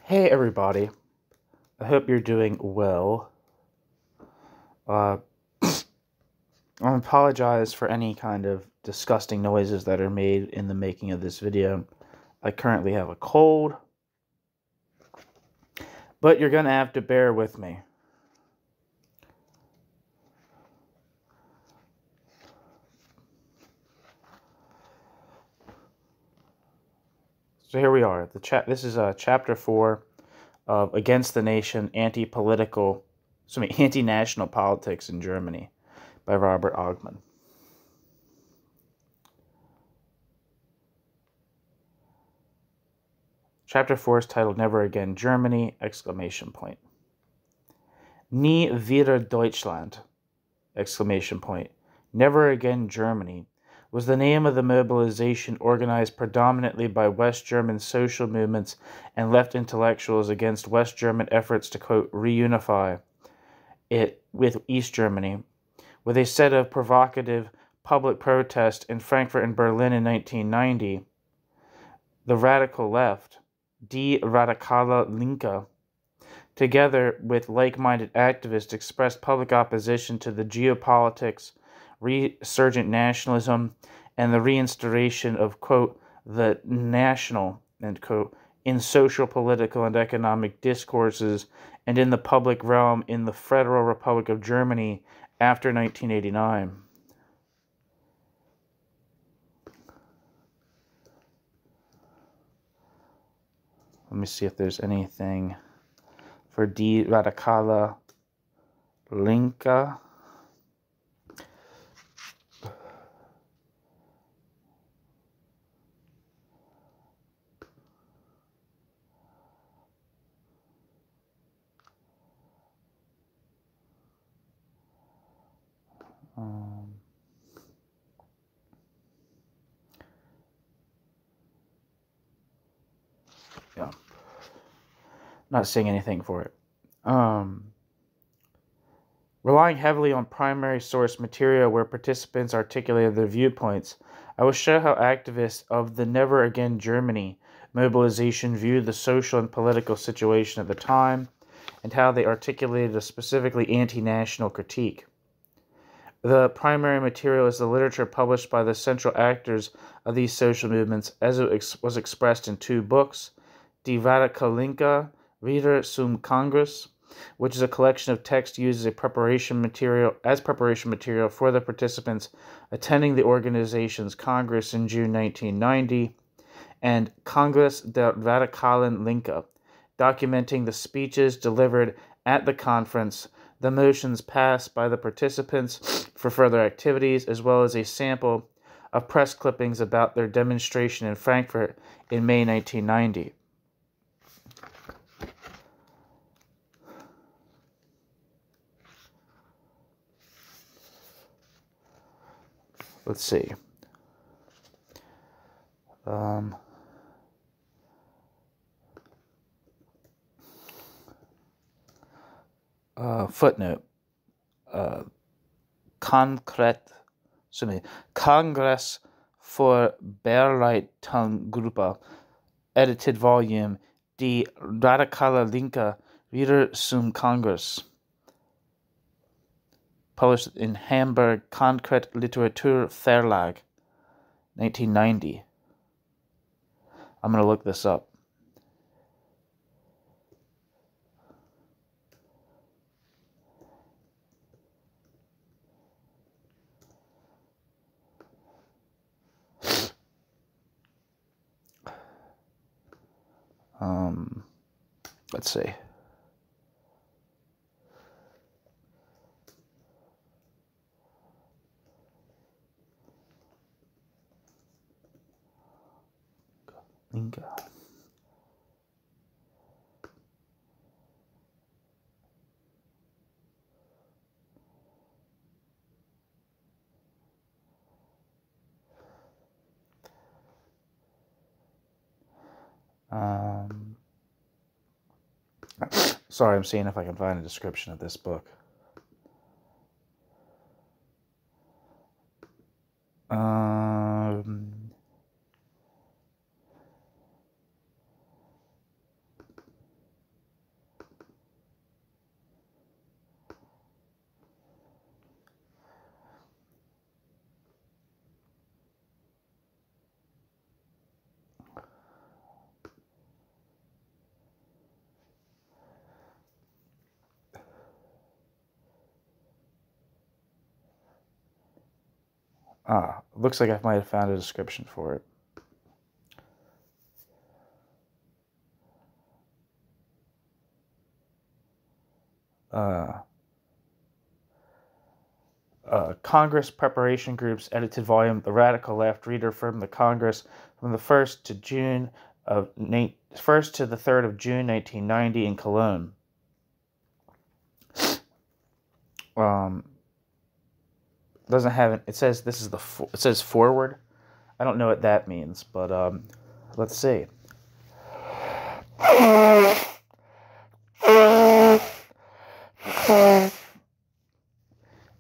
Hey everybody, I hope you're doing well. I apologize for any kind of disgusting noises that are made in the making of this video. I currently have a cold, but you're gonna have to bear with me. So here we are. This is chapter 4 of Against the Nation, Anti-National Politics in Germany by Robert Ogman. Chapter 4 is titled Never Again Germany! Nie wieder Deutschland! Never Again Germany was the name of the mobilization organized predominantly by West German social movements and left intellectuals against West German efforts to, quote, reunify it with East Germany, with a set of provocative public protests in Frankfurt and Berlin in 1990. The radical left, Die Radikale Linke, together with like-minded activists, expressed public opposition to the geopolitics, resurgent nationalism, and the reinstauration of, quote, the national, end quote, in social, political, and economic discourses and in the public realm in the Federal Republic of Germany after 1989. Let me see if there's anything for Die Radikale Linke. Yeah. Not seeing anything for it. Relying heavily on primary source material where participants articulated their viewpoints, I will show how activists of the Never Again Germany mobilization viewed the social and political situation at the time, and how they articulated a specifically anti-national critique. The primary material is the literature published by the central actors of these social movements, as it was expressed in two books, Die Radikale Linke, Rede zum Kongress, which is a collection of text used as preparation material for the participants attending the organization's Congress in June 1990, and Kongress der Radikalen Linke, documenting the speeches delivered at the conference, the motions passed by the participants for further activities, as well as a sample of press clippings about their demonstration in Frankfurt in May 1990. Let's see. Footnote. Kongress for Bearbeitungsgruppe, edited volume Die Radikale Linke, Rede zum Kongress, published in Hamburg Konkret Literatur Verlag, 1990. I'm going to look this up. Let's see. Linke. Sorry, I'm seeing if I can find a description of this book. Looks like I might have found a description for it. Congress Preparation Group's edited volume, The Radical Left, Reader from the Congress, from the 1st to the 3rd of June 1990 in Cologne. Doesn't have it. It says this is it says forward. I don't know what that means, but let's see.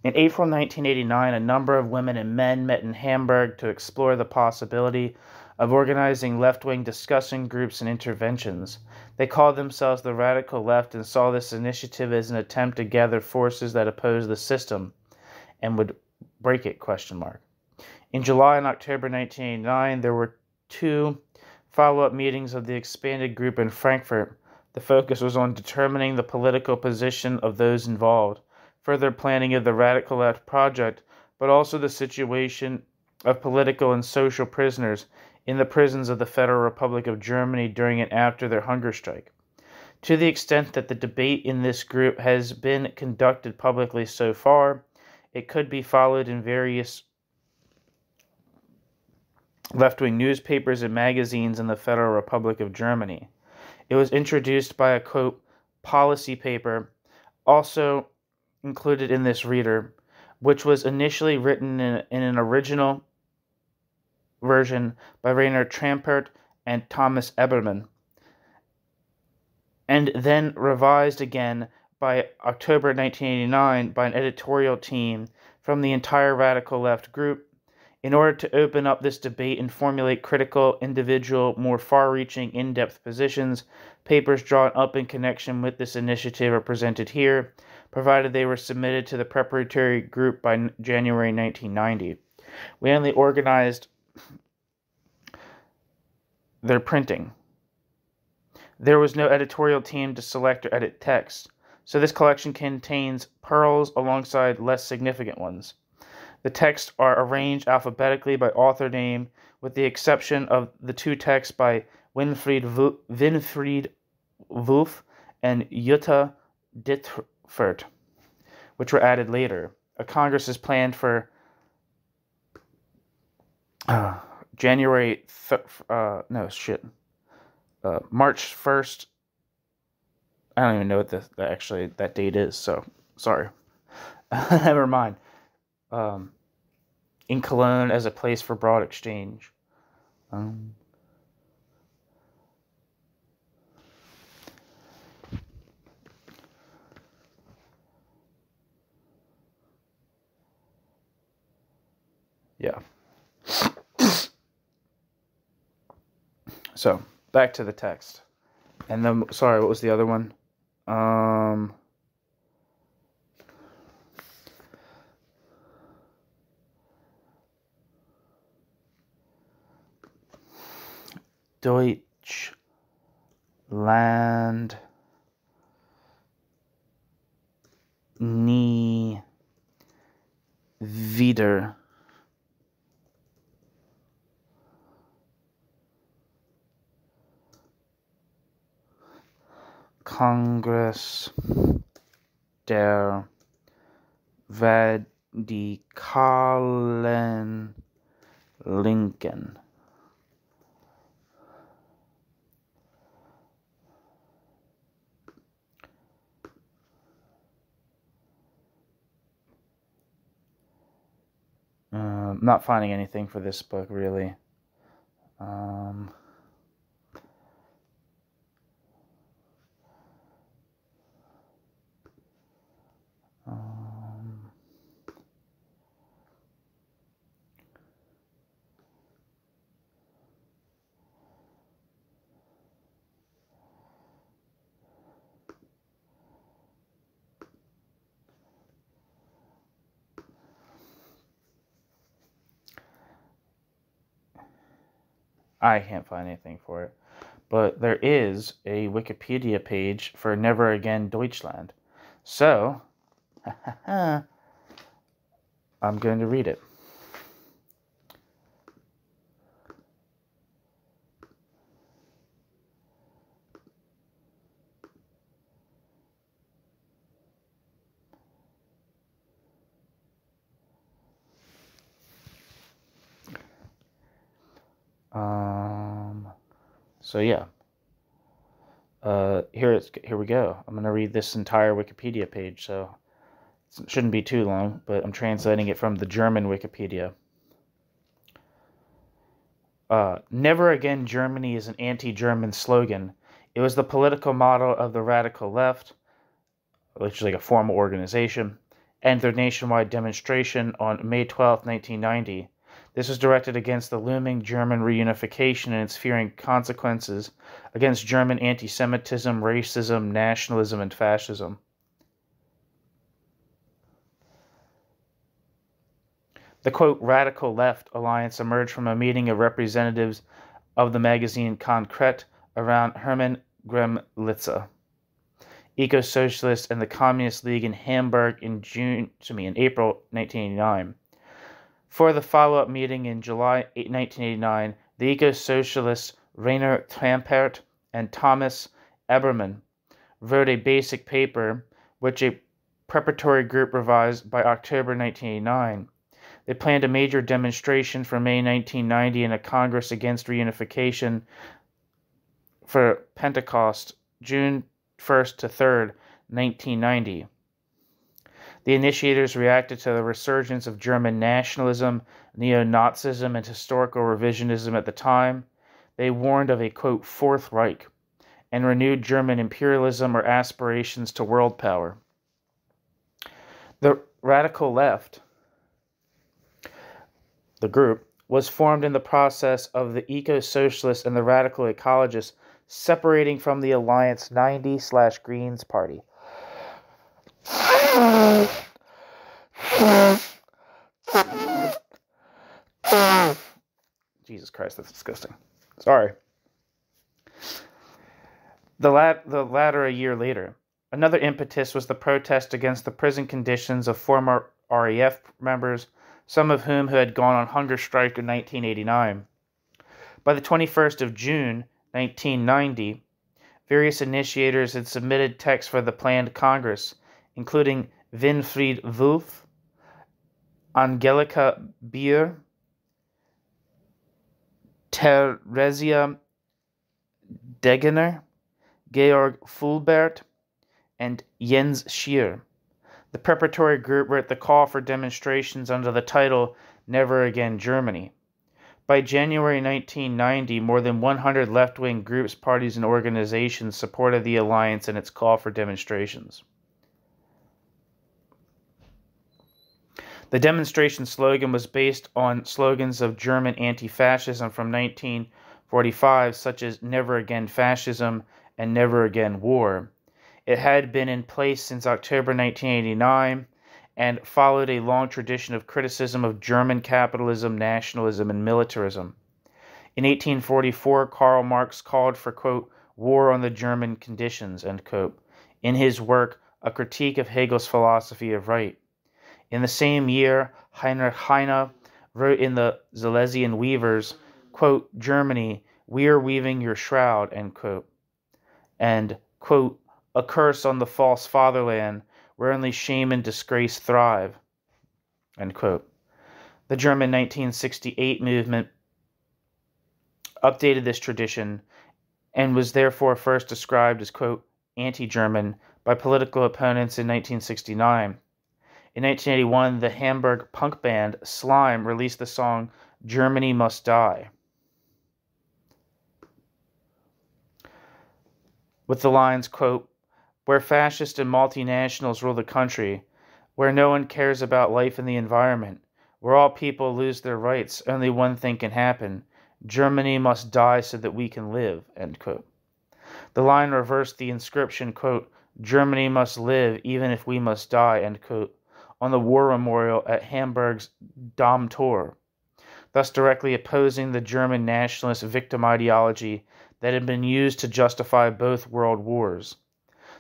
In April 1989, a number of women and men met in Hamburg to explore the possibility of organizing left-wing discussion groups and interventions. They called themselves the Radical Left and saw this initiative as an attempt to gather forces that oppose the system and would break it, ? In July and October 1989, there were 2 follow-up meetings of the expanded group in Frankfurt. The focus was on determining the political position of those involved, further planning of the Radical Left project, but also the situation of political and social prisoners in the prisons of the Federal Republic of Germany during and after their hunger strike. To the extent that the debate in this group has been conducted publicly so far, it could be followed in various left-wing newspapers and magazines in the Federal Republic of Germany. It was introduced by a, quote, policy paper, also included in this reader, which was initially written in an original version by Rainer Trampert and Thomas Ebermann, and then revised again by October 1989 by an editorial team from the entire Radical Left group in order to open up this debate and formulate critical, individual, more far-reaching, in-depth positions. Papers drawn up in connection with this initiative are presented here, provided they were submitted to the preparatory group by January 1990. We only organized their printing. There was no editorial team to select or edit text, so this collection contains pearls alongside less significant ones. The texts are arranged alphabetically by author name, with the exception of the 2 texts by Winfried Wulff and Jutta Dittfurt, which were added later. A congress is planned for March 1st. I don't even know what that date is, so sorry. Never mind. In Cologne as a place for broad exchange. Yeah. So, back to the text. And then, sorry, what was the other one? Deutschland nie wieder. Kongress der radikalen Linken. Not finding anything for this book, really. I can't find anything for it. But there is a Wikipedia page for Never Again Deutschland. So, I'm going to read it. So yeah, here we go. I'm going to read this entire Wikipedia page, so it shouldn't be too long, but I'm translating it from the German Wikipedia. Never Again Germany is an anti-German slogan. It was the political motto of the radical left, which is like a formal organization, and their nationwide demonstration on May 12, 1990. This was directed against the looming German reunification and its fearing consequences, against German anti-Semitism, racism, nationalism, and fascism. The, quote, radical left alliance emerged from a meeting of representatives of the magazine Konkret around Hermann Gremlitzer, eco-socialist, and the Communist League in Hamburg in April 1989. For the follow-up meeting in July 1989, the eco-socialists Rainer Trampert and Thomas Ebermann wrote a basic paper, which a preparatory group revised by October 1989. They planned a major demonstration for May 1990 and a Congress against reunification for Pentecost, June 1st to 3rd, 1990. The initiators reacted to the resurgence of German nationalism, Neo-Nazism, and historical revisionism at the time. They warned of a, quote, Fourth Reich, and renewed German imperialism or aspirations to world power. The radical left, the group, was formed in the process of the eco-socialists and the radical ecologists separating from the Alliance 90/Greens Party. Jesus Christ, that's disgusting. Sorry. The latter a year later. Another impetus was the protest against the prison conditions of former RAF members, some of whom had gone on hunger strike in 1989. By the 21st of June, 1990, various initiators had submitted texts for the planned Congress, including Winfried Wulff, Angelika Beer, Theresia Degener, Georg Fulbert, and Jens Schier. The preparatory group wrote the call for demonstrations under the title Never Again Germany. By January 1990, more than 100 left-wing groups, parties, and organizations supported the alliance and its call for demonstrations. The demonstration slogan was based on slogans of German anti-fascism from 1945, such as Never Again Fascism and Never Again War. It had been in place since October 1989 and followed a long tradition of criticism of German capitalism, nationalism, and militarism. In 1844, Karl Marx called for, quote, war on the German conditions, end quote, in his work, A Critique of Hegel's Philosophy of Right. In the same year, Heinrich Heine wrote in the Silesian Weavers, quote, Germany, we are weaving your shroud, end quote, and, quote, a curse on the false fatherland where only shame and disgrace thrive, end quote. The German 1968 movement updated this tradition and was therefore first described as, quote, anti-German by political opponents in 1969. In 1981, the Hamburg punk band Slime released the song Germany Must Die, with the lines, quote, where fascists and multinationals rule the country, where no one cares about life and the environment, where all people lose their rights, only one thing can happen. Germany must die so that we can live, end quote. The line reversed the inscription, quote, Germany must live even if we must die, end quote, on the war memorial at Hamburg's Dom Tor, thus directly opposing the German nationalist victim ideology that had been used to justify both world wars.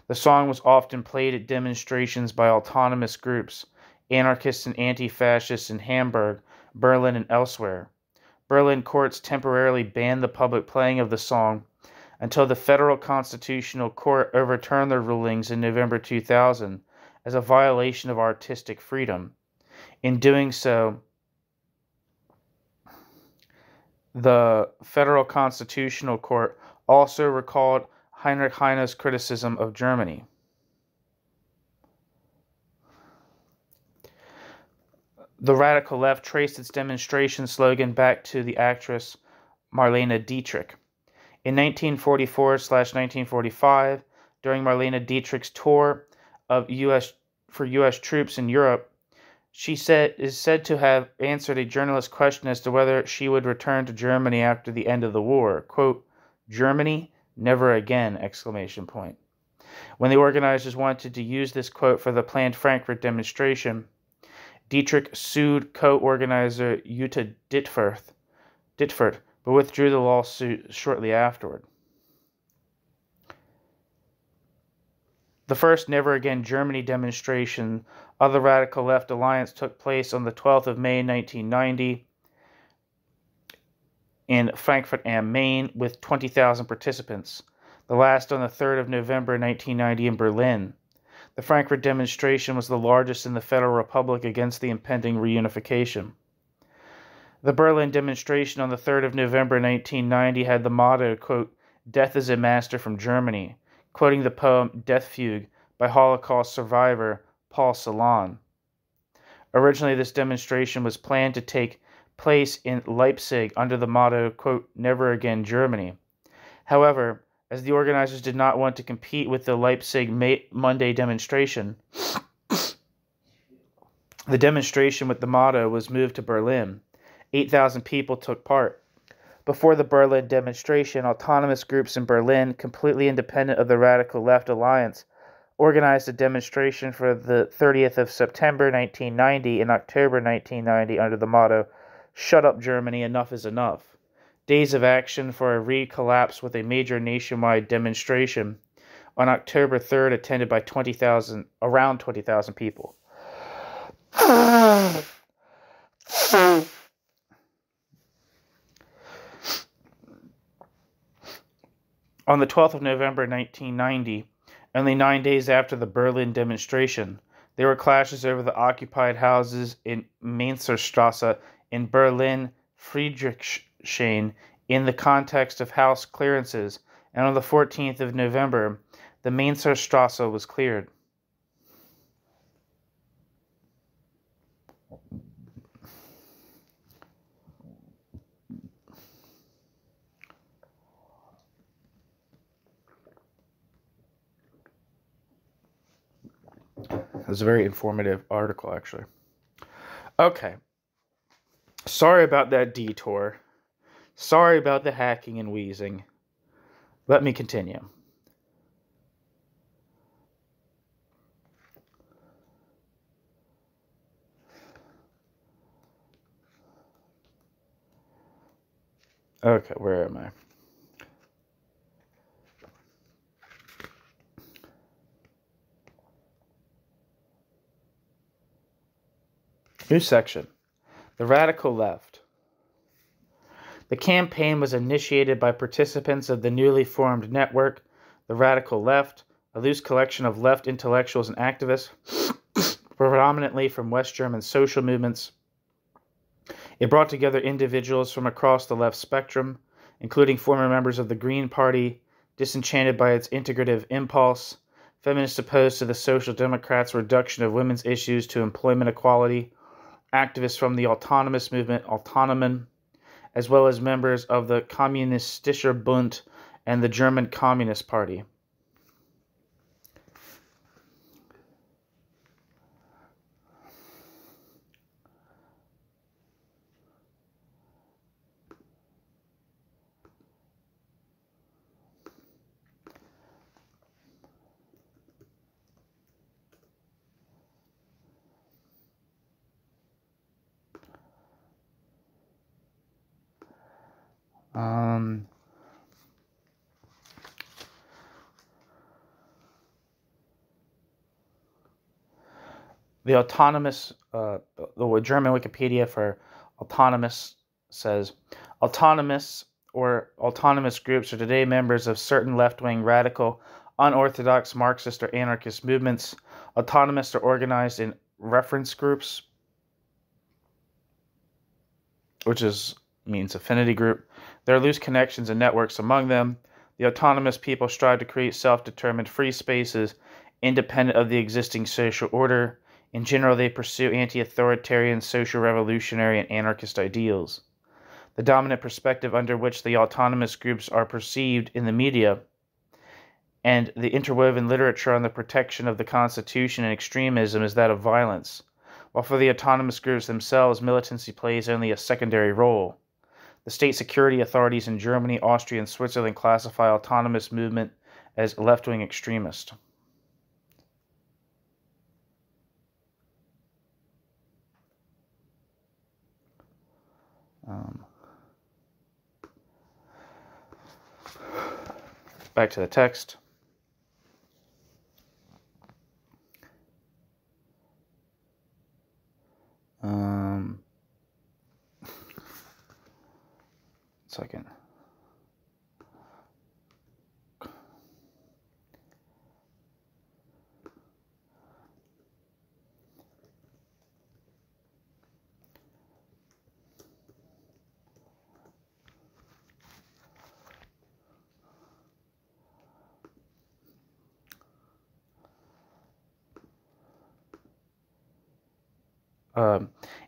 The song was often played at demonstrations by autonomous groups, anarchists and anti-fascists in Hamburg, Berlin, and elsewhere. Berlin courts temporarily banned the public playing of the song until the Federal Constitutional Court overturned their rulings in November 2000 as a violation of artistic freedom. In doing so, the Federal Constitutional Court also recalled Heinrich Heine's criticism of Germany. The radical left traced its demonstration slogan back to the actress Marlene Dietrich. In 1944/1945, during Marlene Dietrich's tour of U.S. troops in Europe, she is said to have answered a journalist's question as to whether she would return to Germany after the end of the war. Quote, "Germany? Never again!" exclamation point. When the organizers wanted to use this quote for the planned Frankfurt demonstration, Dietrich sued co-organizer Jutta Dittfurt, but withdrew the lawsuit shortly afterward. The first Never Again Germany demonstration of the Radical Left Alliance took place on the 12th of May 1990 in Frankfurt am Main with 20,000 participants. The last on the 3rd of November 1990 in Berlin. The Frankfurt demonstration was the largest in the Federal Republic against the impending reunification. The Berlin demonstration on the 3rd of November 1990 had the motto, quote, "Death is a master from Germany," quoting the poem Death Fugue by Holocaust survivor Paul Celan. Originally, this demonstration was planned to take place in Leipzig under the motto, quote, "Never Again Germany." However, as the organizers did not want to compete with the Leipzig Monday demonstration, the demonstration with the motto was moved to Berlin. 8,000 people took part. Before the Berlin demonstration, autonomous groups in Berlin, completely independent of the Radical Left Alliance, organized a demonstration for the 30th of September 1990 and October 1990 under the motto, "Shut up Germany, enough is enough." Days of action for a re-collapse with a major nationwide demonstration on October 3rd attended by around 20,000 people. On the 12th of November 1990, only 9 days after the Berlin demonstration, there were clashes over the occupied houses in Mainzerstrasse in Berlin, Friedrichshain, in the context of house clearances, and on the 14th of November, the Mainzerstrasse was cleared. It was a very informative article, actually. Okay. Sorry about that detour. Sorry about the hacking and wheezing. Let me continue. Okay, where am I? New section. The Radical Left. The campaign was initiated by participants of the newly formed network, the Radical Left, a loose collection of left intellectuals and activists, predominantly from West German social movements. It brought together individuals from across the left spectrum, including former members of the Green Party, disenchanted by its integrative impulse, feminists opposed to the Social Democrats' reduction of women's issues to employment equality, activists from the autonomous movement, Autonomen, as well as members of the Kommunistischer Bund and the German Communist Party. The autonomous, the German Wikipedia for autonomous says, autonomous or autonomous groups are today members of certain left-wing, radical, unorthodox Marxist or anarchist movements. Autonomists are organized in reference groups, which means affinity group. There are loose connections and networks among them. The autonomous people strive to create self-determined free spaces independent of the existing social order. In general, they pursue anti-authoritarian, social revolutionary, and anarchist ideals. The dominant perspective under which the autonomous groups are perceived in the media and the interwoven literature on the protection of the Constitution and extremism is that of violence, while for the autonomous groups themselves, militancy plays only a secondary role. The state security authorities in Germany, Austria, and Switzerland classify autonomous movement as left-wing extremist. Back to the text. Second.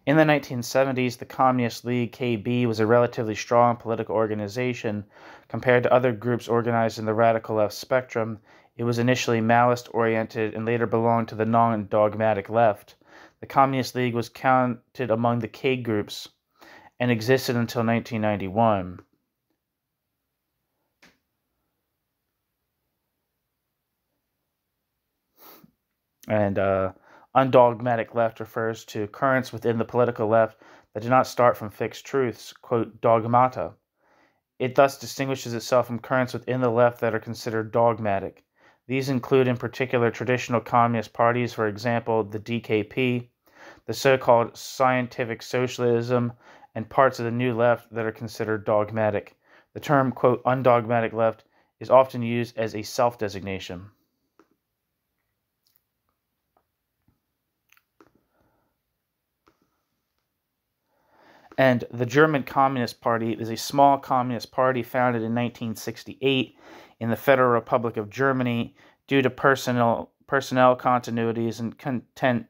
In the 1970s, the Communist League (KB) was a relatively strong political organization compared to other groups organized in the radical left spectrum. It was initially Maoist-oriented and later belonged to the non-dogmatic left. The Communist League was counted among the K groups and existed until 1991. And undogmatic left refers to currents within the political left that do not start from fixed truths, quote, dogmata. It thus distinguishes itself from currents within the left that are considered dogmatic. These include in particular traditional communist parties, for example, the DKP, the so-called scientific socialism, and parts of the new left that are considered dogmatic. The term, quote, undogmatic left is often used as a self-designation. And the German Communist Party is a small communist party founded in 1968 in the Federal Republic of Germany due to personnel continuities and content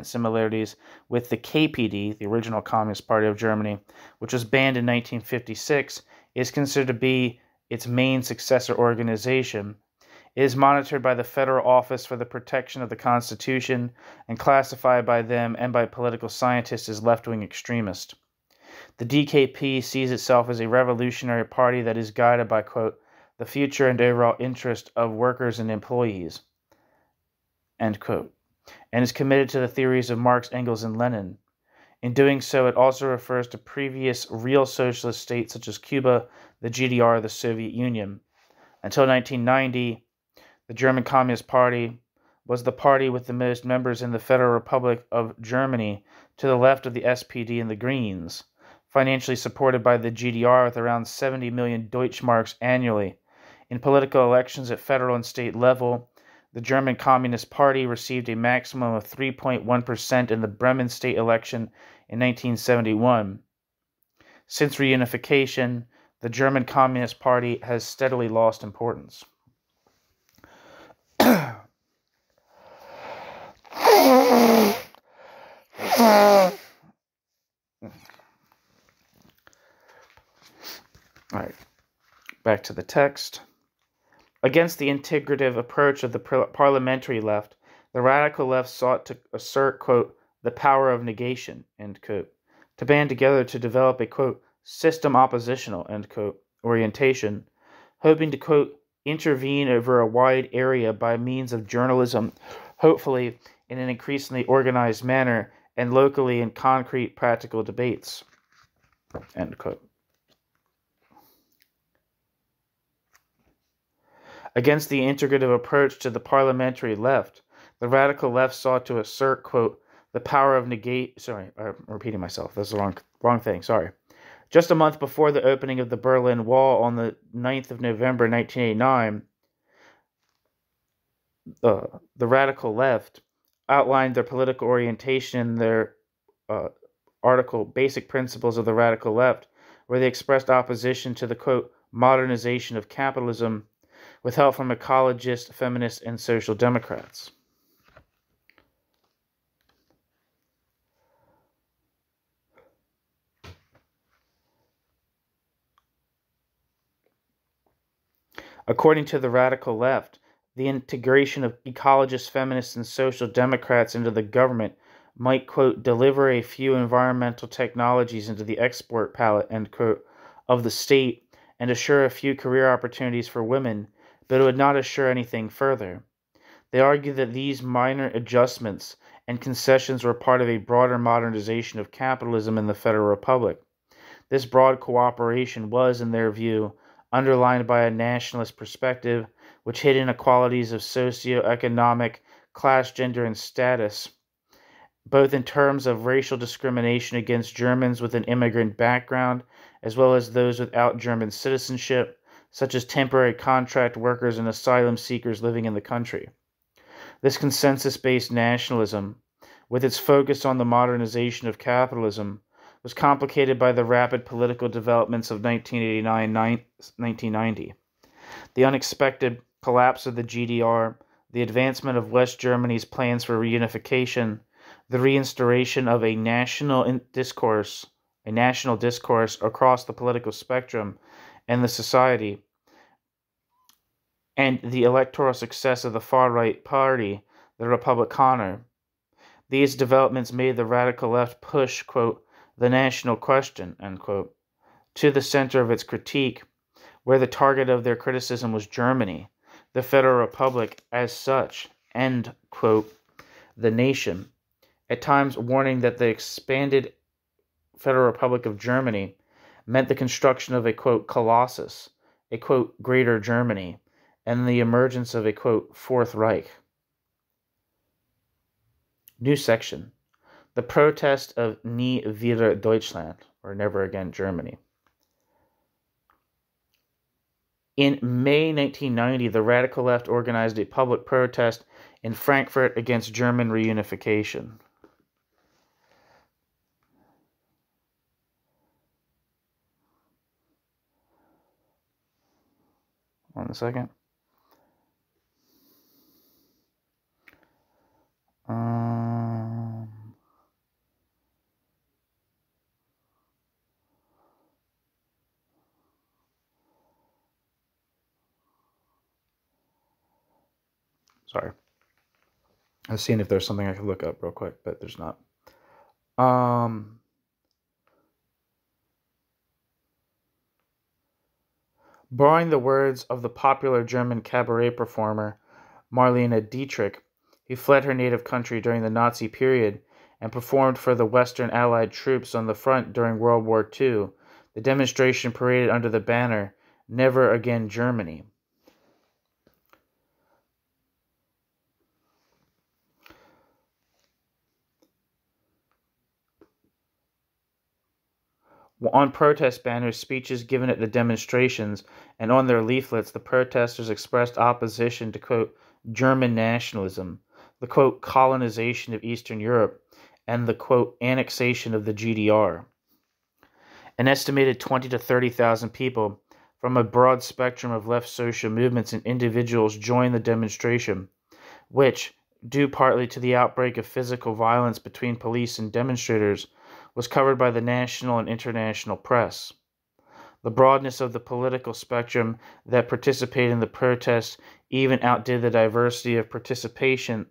similarities with the KPD, the original Communist Party of Germany, which was banned in 1956, is considered to be its main successor organization. It is monitored by the Federal Office for the Protection of the Constitution and classified by them and by political scientists as left-wing extremist. The DKP sees itself as a revolutionary party that is guided by, quote, the future and overall interest of workers and employees, end quote, and is committed to the theories of Marx, Engels, and Lenin. In doing so, it also refers to previous real socialist states such as Cuba, the GDR, the Soviet Union. Until 1990, the German Communist Party was the party with the most members in the Federal Republic of Germany, to the left of the SPD and the Greens, financially supported by the GDR with around 70 million Deutschmarks annually. In political elections at federal and state level, the German Communist Party received a maximum of 3.1% in the Bremen state election in 1971. Since reunification, the German Communist Party has steadily lost importance. All right, back to the text. Against the integrative approach of the parliamentary left, the radical left sought to assert, quote, the power of negation, end quote, to band together to develop a, quote, system oppositional, end quote, orientation, hoping to, quote, intervene over a wide area by means of journalism, hopefully in an increasingly organized manner, and locally in concrete practical debates, end quote. Against the integrative approach to the parliamentary left, the radical left sought to assert, quote, the power of negate. Sorry, I'm repeating myself. That's the wrong thing. Sorry. Just a month before the opening of the Berlin Wall on the 9th of November 1989, the radical left outlined their political orientation in their article, Basic Principles of the Radical Left, where they expressed opposition to the, quote, modernization of capitalism, with help from ecologists, feminists, and social democrats. According to the radical left, the integration of ecologists, feminists, and social democrats into the government might, quote, deliver a few environmental technologies into the export palette, end quote, of the state and assure a few career opportunities for women, but it would not assure anything further. They argue that these minor adjustments and concessions were part of a broader modernization of capitalism in the Federal Republic. This broad cooperation was, in their view, underlined by a nationalist perspective, which hid inequalities of socio-economic, class, gender, and status, both in terms of racial discrimination against Germans with an immigrant background, as well as those without German citizenship, such as temporary contract workers and asylum seekers living in the country. This consensus-based nationalism, with its focus on the modernization of capitalism, was complicated by the rapid political developments of 1989-1990. The unexpected collapse of the GDR, the advancement of West Germany's plans for reunification, the reinstauration of a national discourse across the political spectrum and the society, and the electoral success of the far-right party, the Republikaner. These developments made the radical left push, quote, the national question, end quote, to the center of its critique, where the target of their criticism was Germany, the Federal Republic as such, end quote, the nation, at times warning that the expanded Federal Republic of Germany meant the construction of a, quote, colossus, a, quote, greater Germany, and the emergence of a, quote, Fourth Reich. New section. The protest of Nie wieder Deutschland, or Never Again Germany. In May 1990, the radical left organized a public protest in Frankfurt against German reunification. One second. Sorry. I was seeing if there's something I could look up real quick, but there's not. Borrowing the words of the popular German cabaret performer Marlene Dietrich, who fled her native country during the Nazi period and performed for the Western Allied troops on the front during World War II, the demonstration paraded under the banner, Never Again Germany. On protest banners, speeches given at the demonstrations, and on their leaflets, the protesters expressed opposition to, quote, German nationalism, the, quote, colonization of Eastern Europe, and the, quote, annexation of the GDR. An estimated 20 to 30,000 people from a broad spectrum of left social movements and individuals joined the demonstration, which, due partly to the outbreak of physical violence between police and demonstrators, was covered by the national and international press. The broadness of the political spectrum that participated in the protests even outdid the diversity of participants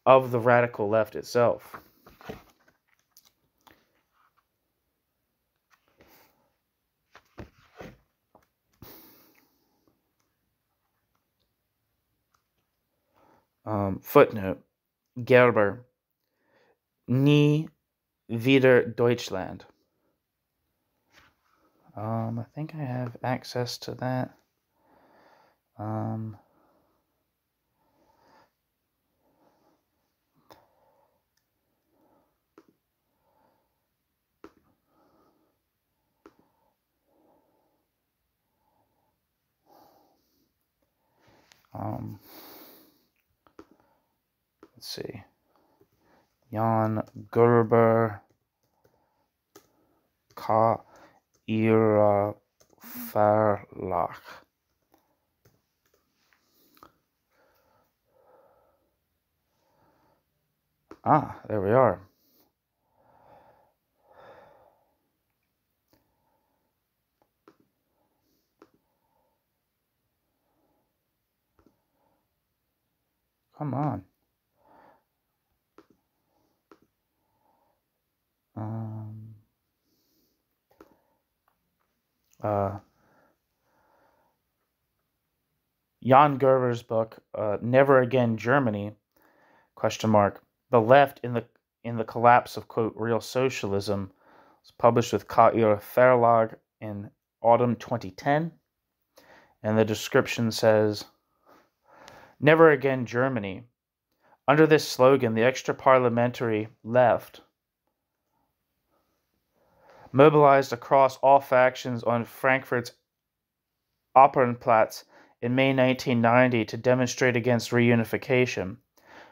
of the radical left itself. Footnote: Gerber, Nie wieder Deutschland. I think I have access to that. Let's see. Jan Gerber. Ka ihre Verlag. Ah, there we are. Come on. Jan Gerber's book, Never Again Germany, ? The Left in the Collapse of, quote, Real Socialism, was published with Ka ihre Verlag in autumn 2010. And the description says, Never Again Germany. Under this slogan, the extra-parliamentary left mobilized across all factions on Frankfurt's Opernplatz in May 1990 to demonstrate against reunification.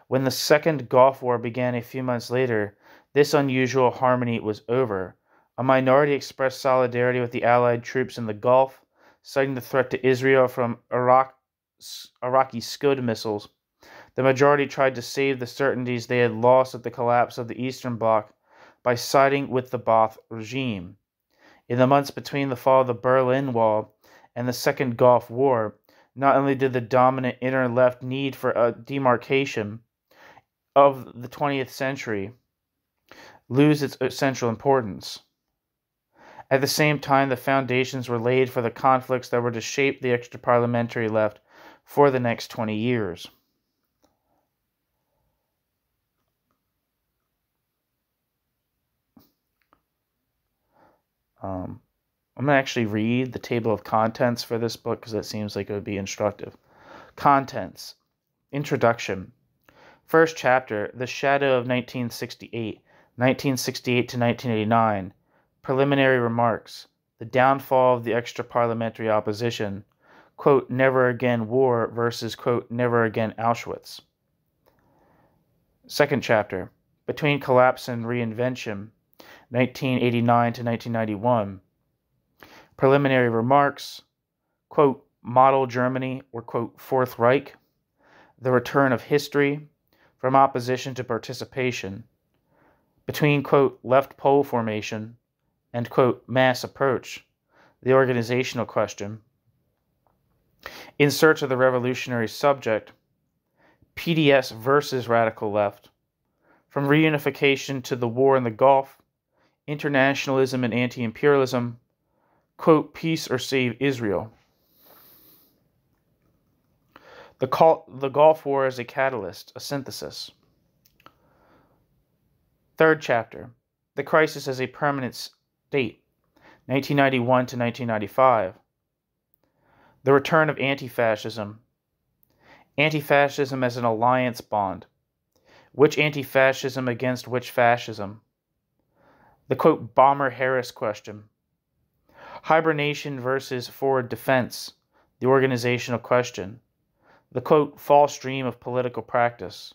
When the Second Gulf War began a few months later, this unusual harmony was over. A minority expressed solidarity with the Allied troops in the Gulf, citing the threat to Israel from Iraqi Scud missiles. The majority tried to save the certainties they had lost at the collapse of the Eastern Bloc by siding with the Ba'ath regime. In the months between the fall of the Berlin Wall and the Second Gulf War, not only did the dominant inner left need for a demarcation of the 20th century lose its essential importance. At the same time, the foundations were laid for the conflicts that were to shape the extra-parliamentary left for the next 20 years. I'm going to actually read the table of contents for this book because it seems like it would be instructive. Contents. Introduction. First chapter, The Shadow of 1968, 1968 to 1989. Preliminary remarks. The downfall of the extra-parliamentary opposition. Quote, Never Again War versus, quote, Never Again Auschwitz. Second chapter, Between Collapse and Reinvention, 1989 to 1991. Preliminary remarks, quote, Model Germany, or, quote, Fourth Reich. The Return of History, From Opposition to Participation. Between, quote, Left Pole Formation and, quote, Mass Approach. The Organizational Question. In Search of the Revolutionary Subject. PDS versus Radical Left. From Reunification to the War in the Gulf. Internationalism and Anti-Imperialism. Quote, Peace or Save Israel. The Gulf War as a Catalyst, a Synthesis. Third chapter, The Crisis as a Permanent State, 1991 to 1995. The Return of Anti-Fascism. Anti-Fascism as an Alliance Bond. Which anti-fascism against which fascism? The, quote, Bomber-Harris question. Hibernation versus forward defense, the organizational question. The, quote, false dream of political practice.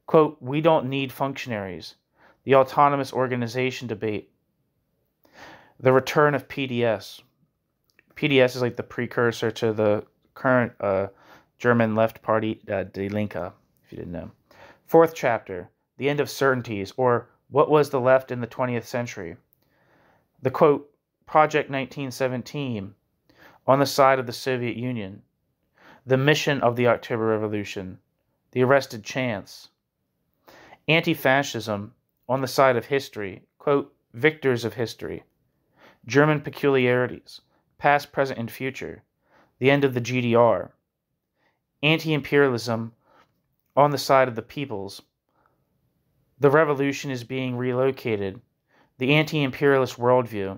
Quote, we don't need functionaries, the autonomous organization debate. The return of PDS. PDS is like the precursor to the current German left party, Die Linke, if you didn't know. Fourth chapter, The End of Certainties, or What Was the Left in the 20th Century? The, quote, Project 1917, On the Side of the Soviet Union. The Mission of the October Revolution. The Arrested Chance. Anti-Fascism, On the Side of History, quote, Victors of History. German Peculiarities, Past, Present, and Future. The End of the GDR. Anti-Imperialism, On the Side of the Peoples. The Revolution is Being Relocated. The Anti-Imperialist Worldview.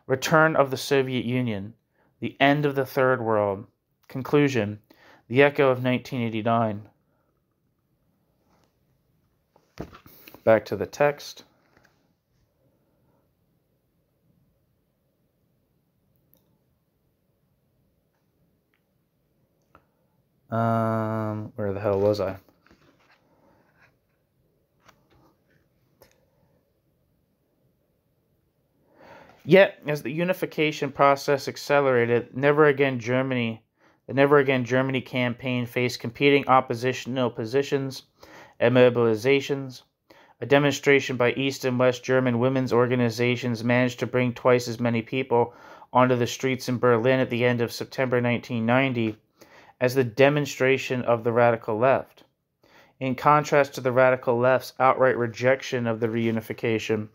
Return of the Soviet Union. The End of the Third World. Conclusion. The Echo of 1989. Back to the text. Where the hell was I? Yet, as the unification process accelerated, the Never Again Germany campaign faced competing oppositional positions and mobilizations. A demonstration by East and West German women's organizations managed to bring twice as many people onto the streets in Berlin at the end of September 1990 as the demonstration of the radical left. In contrast to the radical left's outright rejection of the reunification,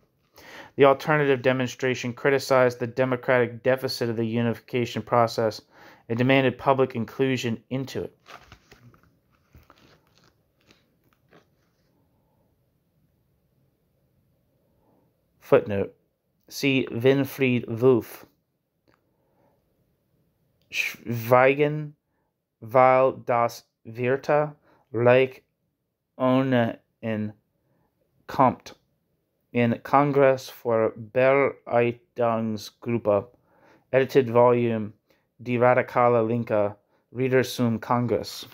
the alternative demonstration criticized the democratic deficit of the unification process and demanded public inclusion into it. Footnote. See Winfried Wolf. Schweigen, weil das Wirte Reich ohnehin kommt. In Kongress for Bereitungsgruppe, edited volume Die Radikale Linke, Reader zum Kongress,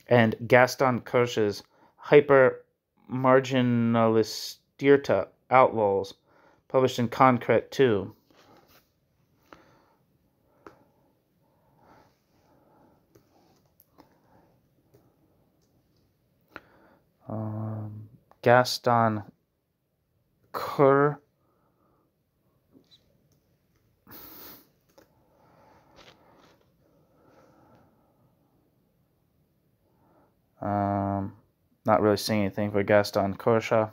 and Gaston Kirsch's Hypermarginalistierte Outlaws, published in Concrete 2. Gaston Kerr. Not really seeing anything for Gaston Korsha.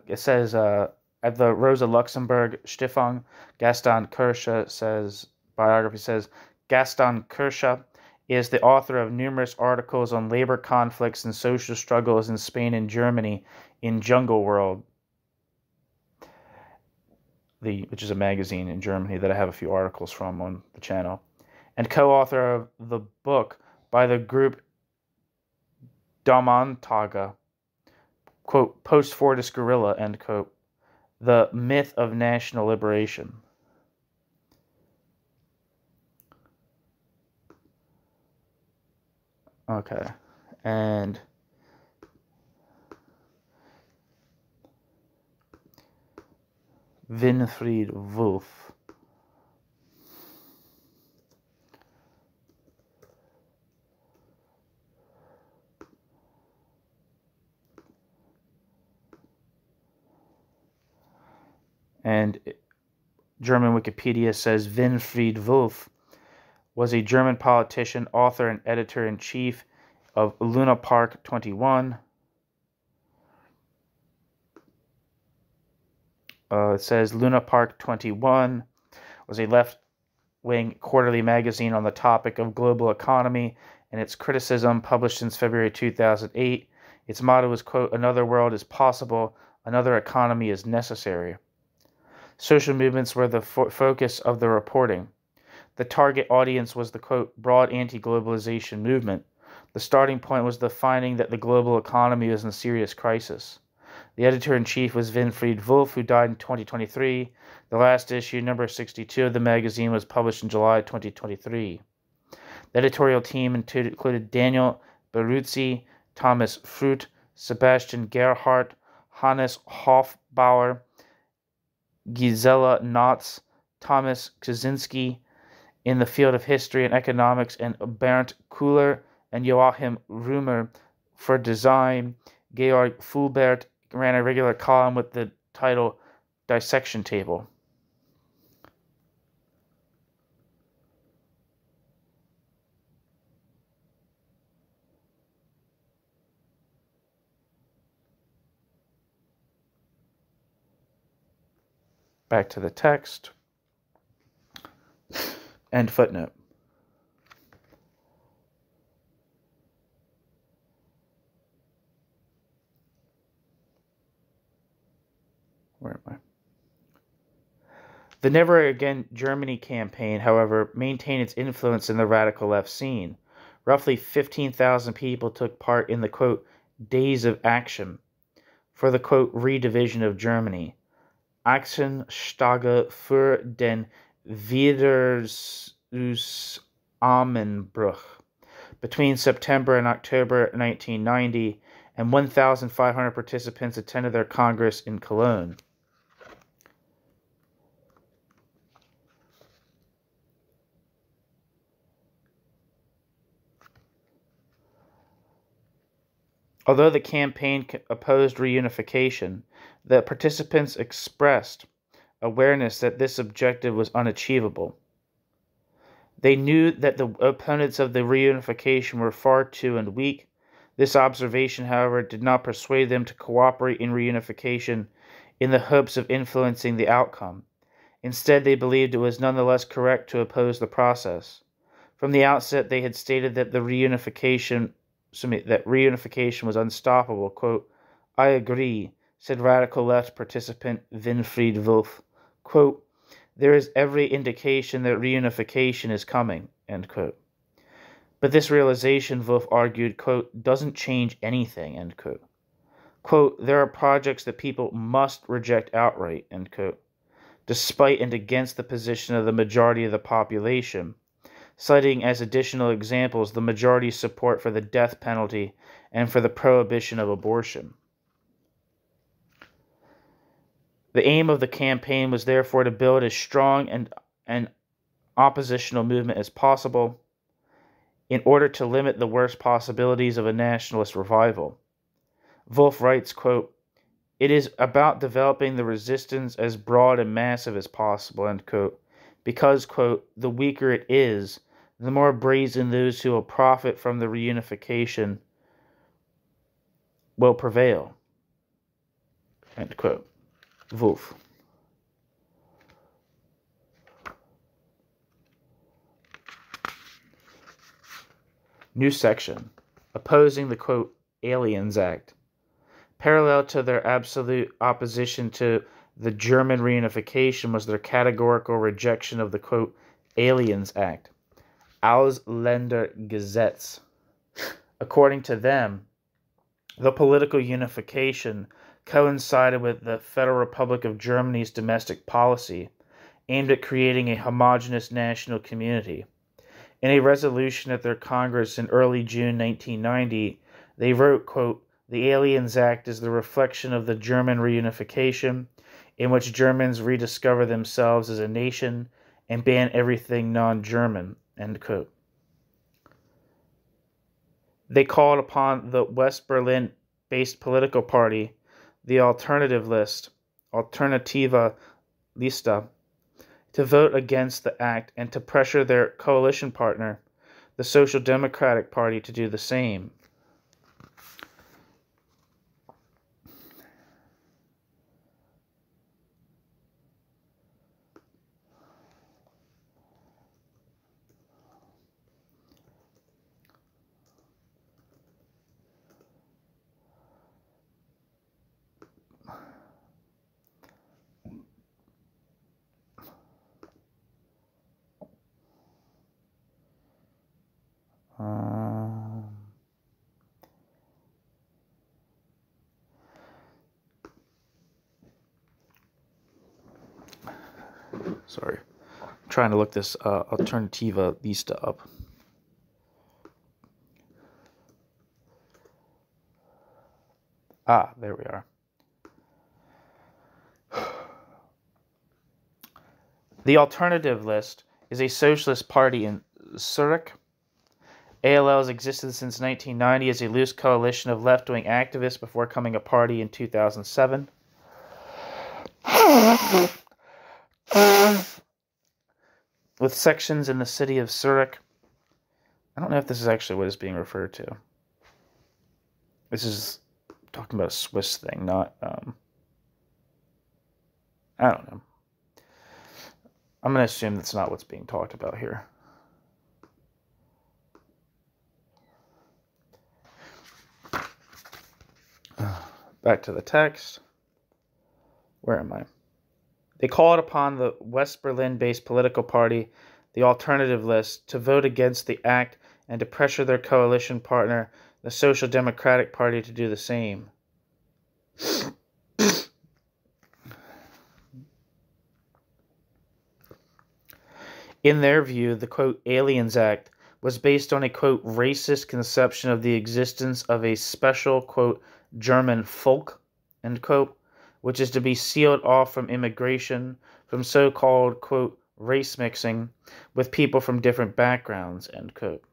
It says at the Rosa Luxemburg Stiftung, Gaston Korsha says, biography says, Gaston Korsha is the author of numerous articles on labor conflicts and social struggles in Spain and Germany in Jungle World, which is a magazine in Germany that I have a few articles from on the channel, and co-author of the book by the group Damantaga, quote, post-Fordist guerrilla, end quote, The Myth of National Liberation. Okay, and Winfried Wolf. And German Wikipedia says Winfried Wolf was a German politician, author, and editor-in-chief of Luna Park 21. It says Luna Park 21 was a left-wing quarterly magazine on the topic of global economy and its criticism, published since February 2008. Its motto is, quote, another world is possible, another economy is necessary. Social movements were the focus of the reporting. The target audience was the, quote, broad anti-globalization movement. The starting point was the finding that the global economy was in serious crisis. The editor-in-chief was Winfried Wolf, who died in 2023. The last issue, number 62 of the magazine, was published in July 2023. The editorial team included Daniel Beruzzi, Thomas Fruth, Sebastian Gerhardt, Hannes Hofbauer, Gisela Notz, Thomas Kaczynski in the field of history and economics, and Bernd Kuhler and Joachim Römer for design. Georg Fulbert ran a regular column with the title Dissection Table. Back to the text. End footnote. Where am I? The Never Again Germany campaign, however, maintained its influence in the radical left scene. Roughly 15,000 people took part in the, quote, Days of Action for the, quote, redivision of Germany. Aktionstage für den Wiederzusammenbruch between September and October 1990, and 1,500 participants attended their Congress in Cologne. Although the campaign opposed reunification, the participants expressed awareness that this objective was unachievable. They knew that the opponents of the reunification were far too and weak. This observation, however, did not persuade them to cooperate in reunification in the hopes of influencing the outcome. Instead, they believed it was nonetheless correct to oppose the process. From the outset, they had stated that reunification was unstoppable. Quote, "I agree," said radical left participant Winfried Wolf. Quote, "There is every indication that reunification is coming," end quote. But this realization, Wolf argued, quote, "doesn't change anything," end quote. Quote, "There are projects that people must reject outright," end quote, despite and against the position of the majority of the population, citing as additional examples the majority's support for the death penalty and for the prohibition of abortion. The aim of the campaign was therefore to build as strong an oppositional movement as possible in order to limit the worst possibilities of a nationalist revival. Wolf writes, quote, "It is about developing the resistance as broad and massive as possible," end quote, because, quote, "the weaker it is, the more brazen those who will profit from the reunification will prevail," end quote. Wolf. New section. Opposing the, quote, Aliens Act. Parallel to their absolute opposition to the German reunification was their categorical rejection of the, quote, Aliens Act. Ausländergesetz. According to them, the political unification coincided with the Federal Republic of Germany's domestic policy, aimed at creating a homogeneous national community. In a resolution at their Congress in early June 1990, they wrote, quote, "The Aliens Act is the reflection of the German reunification, in which Germans rediscover themselves as a nation and ban everything non-German," end quote. They called upon the West Berlin-based political party, the Alternative Lista, to vote against the act and to pressure their coalition partner, the Social Democratic Party, to do the same. Sorry, I'm trying to look this Alternative Lista up. Ah, there we are. The Alternative List is a socialist party in Zurich. ALL has existed since 1990 as a loose coalition of left-wing activists before becoming a party in 2007. With sections in the city of Zurich. I don't know if this is actually what is being referred to. This is talking about a Swiss thing, not, I don't know. I'm going to assume that's not what's being talked about here. Back to the text. Where am I? They called upon the West Berlin-based political party, the Alternative List, to vote against the act and to pressure their coalition partner, the Social Democratic Party, to do the same. In their view, the, quote, Aliens Act was based on a, quote, racist conception of the existence of a special, quote, German folk, end quote, which is to be sealed off from immigration, from so-called, quote, race mixing with people from different backgrounds, end quote.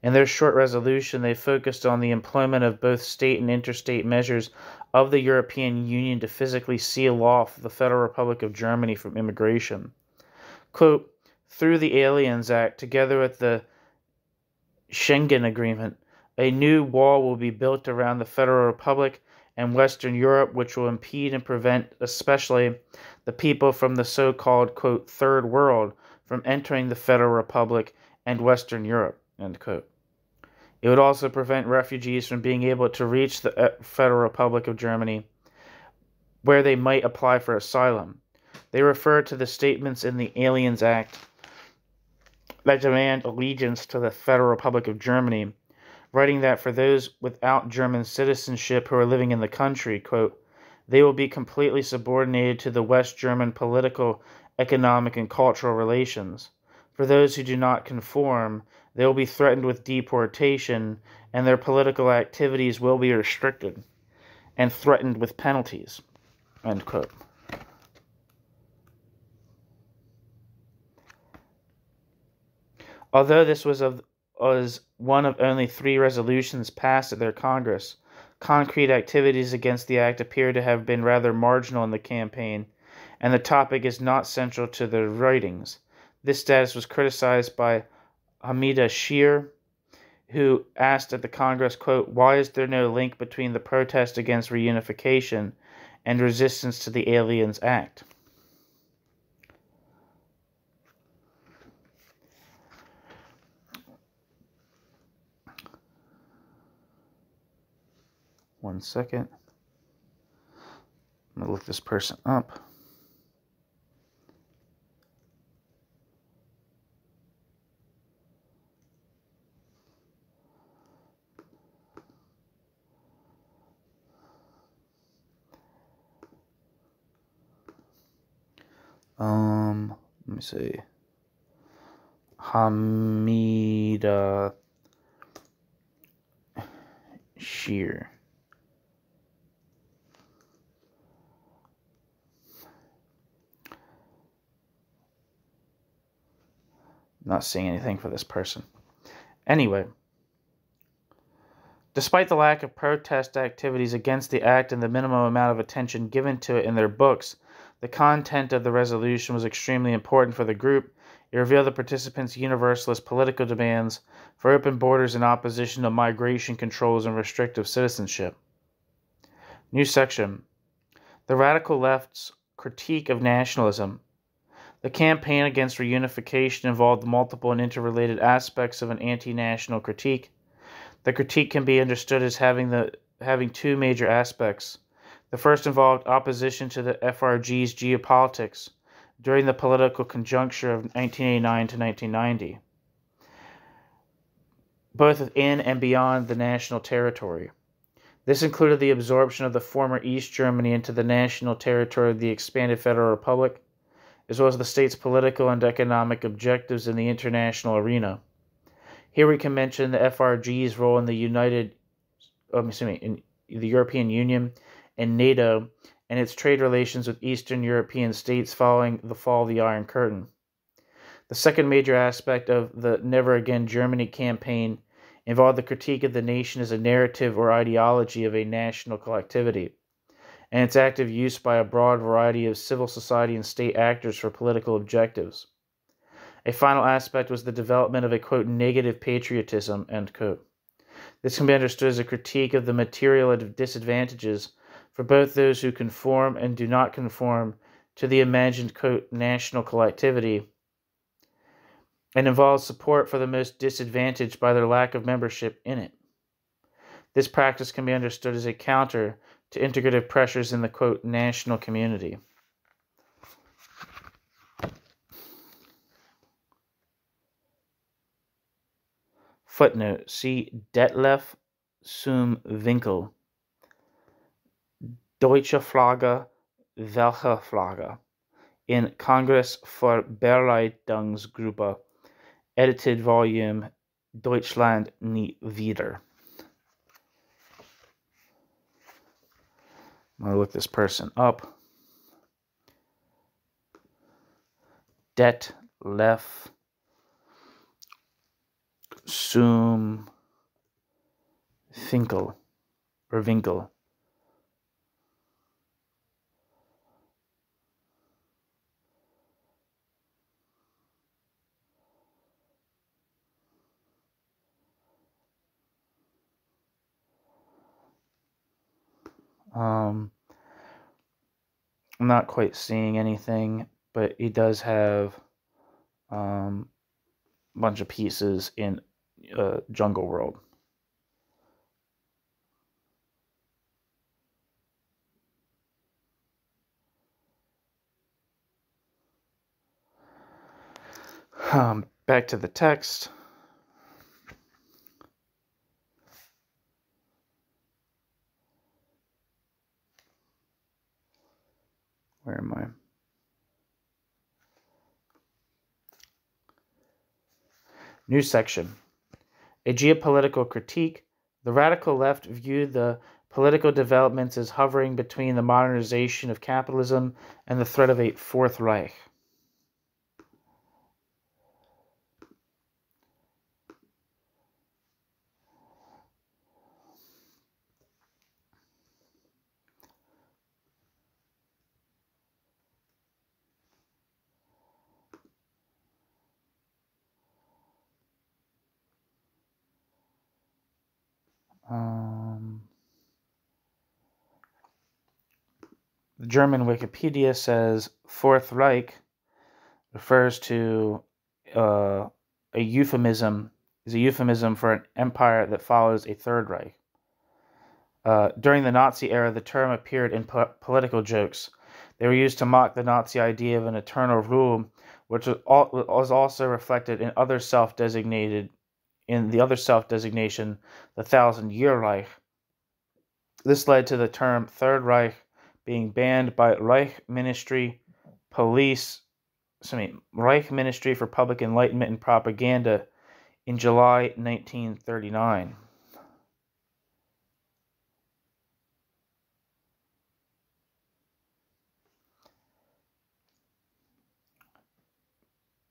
In their short resolution, they focused on the employment of both state and interstate measures of the European Union to physically seal off the Federal Republic of Germany from immigration. Quote, through the Aliens Act, together with the Schengen Agreement, a new wall will be built around the Federal Republic and Western Europe, which will impede and prevent especially the people from the so-called, quote, Third World from entering the Federal Republic and Western Europe, end quote. It would also prevent refugees from being able to reach the Federal Republic of Germany, where they might apply for asylum. They refer to the statements in the Aliens Act that demand allegiance to the Federal Republic of Germany, writing that for those without German citizenship who are living in the country, quote, they will be completely subordinated to the West German political, economic, and cultural relations. For those who do not conform, they will be threatened with deportation, and their political activities will be restricted and threatened with penalties, end quote. Although this was one of only 3 resolutions passed at their Congress, concrete activities against the act appear to have been rather marginal in the campaign, and the topic is not central to their writings. This status was criticized by Hamida Shir, who asked at the Congress, quote, why is there no link between the protest against reunification and resistance to the Aliens Act? One second. I'm going to look this person up. Let me see. Hamida Shir. Not seeing anything for this person. Anyway, despite the lack of protest activities against the act and the minimum amount of attention given to it in their books, the content of the resolution was extremely important for the group. It revealed the participants' universalist political demands for open borders in opposition to migration controls and restrictive citizenship. New section. The radical left's critique of nationalism. The campaign against reunification involved multiple and interrelated aspects of an anti-national critique. The critique can be understood as having 2 major aspects. The first involved opposition to the FRG's geopolitics during the political conjuncture of 1989 to 1990, both within and beyond the national territory. This included the absorption of the former East Germany into the national territory of the expanded Federal Republic, as well as the state's political and economic objectives in the international arena. Here we can mention the FRG's role in the in the European Union and NATO, and its trade relations with Eastern European states following the fall of the Iron Curtain. The second major aspect of the Never Again Germany campaign involved the critique of the nation as a narrative or ideology of a national collectivity, and its active use by a broad variety of civil society and state actors for political objectives. A final aspect was the development of a, quote, negative patriotism, end quote. This can be understood as a critique of the material disadvantages for both those who conform and do not conform to the imagined, quote, national collectivity, and involves support for the most disadvantaged by their lack of membership in it. This practice can be understood as a counter to integrative pressures in the, quote, national community. Footnote, see Detlef zum Winkel. Deutsche Flagge, welche Flagge? in Kongress für Bearbeitungsgruppe, edited volume Deutschland nie wieder. I'm going to look this person up. Detlef zum Finkel or Winkel. I'm not quite seeing anything, but he does have a bunch of pieces in Jungle World. Back to the text. Where am I? New section. A geopolitical critique. The radical left viewed the political developments as hovering between the modernization of capitalism and the threat of a Fourth Reich. The German Wikipedia says Fourth Reich refers to a euphemism for an empire that follows a Third Reich. During the Nazi era, the term appeared in political jokes. They were used to mock the Nazi idea of an eternal rule, which was also reflected in the other self-designation, the Thousand-Year Reich. This led to the term Third Reich being banned by Reich Ministry for Public Enlightenment and Propaganda in July 1939.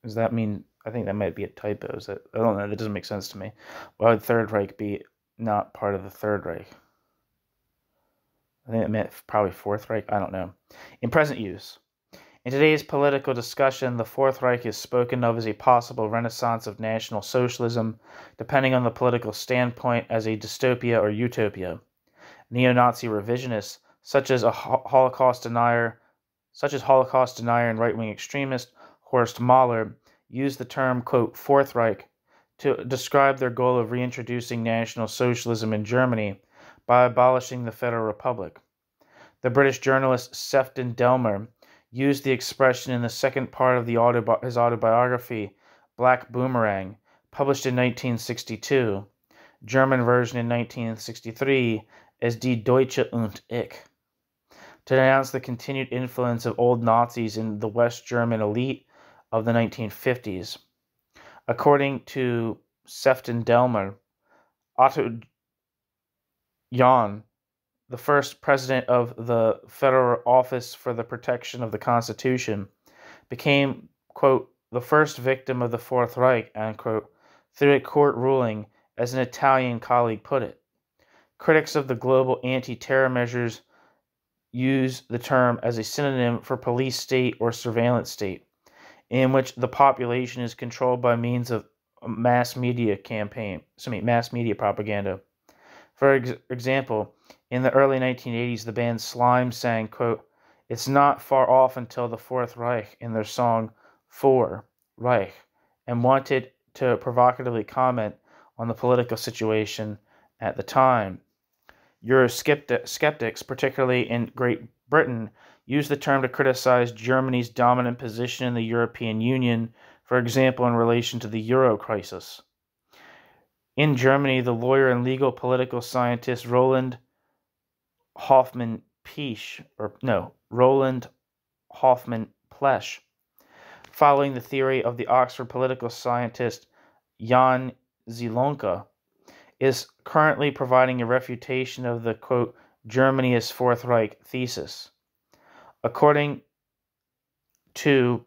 Does that mean? I think that might be a typo. I don't know. That doesn't make sense to me. Why would Third Reich be not part of the Third Reich? I think it meant probably Fourth Reich. I don't know. In present use. In today's political discussion, the Fourth Reich is spoken of as a possible renaissance of National Socialism, depending on the political standpoint, as a dystopia or utopia. Neo-Nazi revisionists, such as Holocaust denier and right-wing extremist Horst Mahler, used the term, quote, Fourth Reich to describe their goal of reintroducing National Socialism in Germany by abolishing the Federal Republic. The British journalist Sefton Delmer used the expression in the second part of his autobiography, Black Boomerang, published in 1962, German version in 1963, as Die Deutsche und Ich, to denounce the continued influence of old Nazis in the West German elite of the 1950s. According to Sefton Delmer, Otto Jahn, the first president of the Federal Office for the Protection of the Constitution, became, quote, the first victim of the Fourth Reich, unquote, through a court ruling, as an Italian colleague put it. Critics of the global anti-terror measures use the term as a synonym for police state or surveillance state, in which the population is controlled by means of mass media propaganda. For example, in the early 1980s, the band Slime sang, quote, it's not far off until the Fourth Reich in their song For Reich, and wanted to provocatively comment on the political situation at the time. Eurosceptics, particularly in Great Britain, use the term to criticize Germany's dominant position in the European Union, for example, in relation to the Euro crisis. In Germany, the lawyer and legal political scientist Roland Hoffmann Plesch, following the theory of the Oxford political scientist Jan Zielonka, is currently providing a refutation of the, quote, Germany as Fourth Reich thesis. According to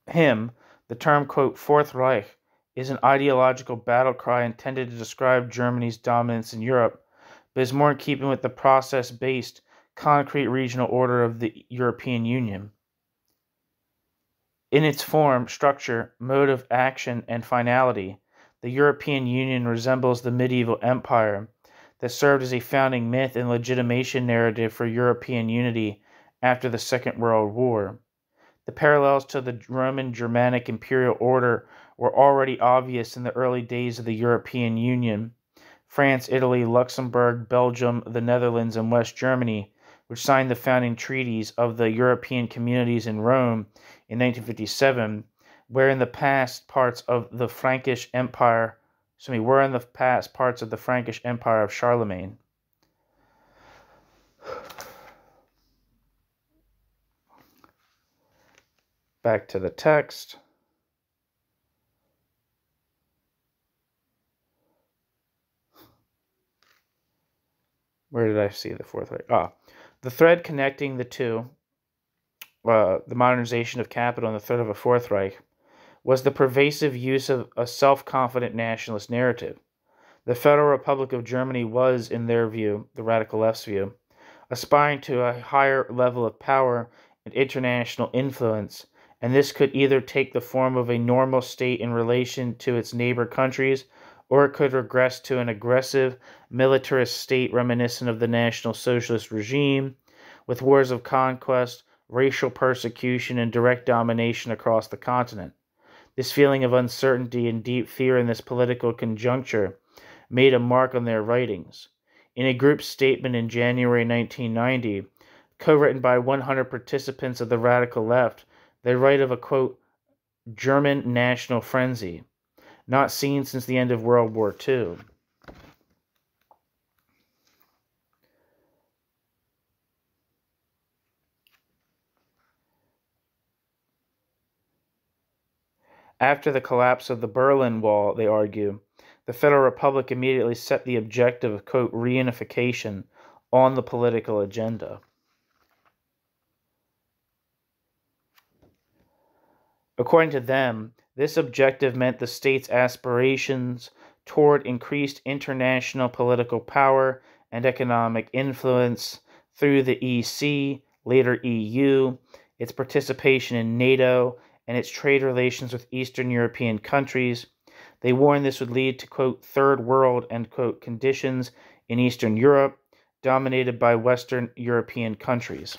him, the term, quote, Fourth Reich is an ideological battle cry intended to describe Germany's dominance in Europe, but is more in keeping with the process-based, concrete regional order of the European Union. In its form, structure, mode of action, and finality, the European Union resembles the medieval empire that served as a founding myth and legitimation narrative for European unity after the Second World War. The parallels to the Roman Germanic imperial order were already obvious in the early days of the European Union. France, Italy, Luxembourg, Belgium, the Netherlands, and West Germany, which signed the founding treaties of the European Communities in Rome in 1957, were in the past parts of the Frankish Empire of Charlemagne. Back to the text. Where did I see the Fourth Reich? The thread connecting the two, the modernization of capital and the thread of a Fourth Reich, was the pervasive use of a self-confident nationalist narrative. The Federal Republic of Germany was, in their view, the radical left's view, aspiring to a higher level of power and international influence, and this could either take the form of a normal state in relation to its neighbor countries, or it could regress to an aggressive, militarist state reminiscent of the National Socialist regime, with wars of conquest, racial persecution, and direct domination across the continent. This feeling of uncertainty and deep fear in this political conjuncture made a mark on their writings. In a group statement in January 1990, co-written by 100 participants of the radical left, they write of a, quote, German national frenzy, not seen since the end of World War II. After the collapse of the Berlin Wall, they argue, the Federal Republic immediately set the objective of, quote, reunification on the political agenda. According to them, this objective meant the state's aspirations toward increased international political power and economic influence through the EC, later EU, its participation in NATO, and its trade relations with Eastern European countries. They warned this would lead to, quote, third world, end quote, conditions in Eastern Europe, dominated by Western European countries.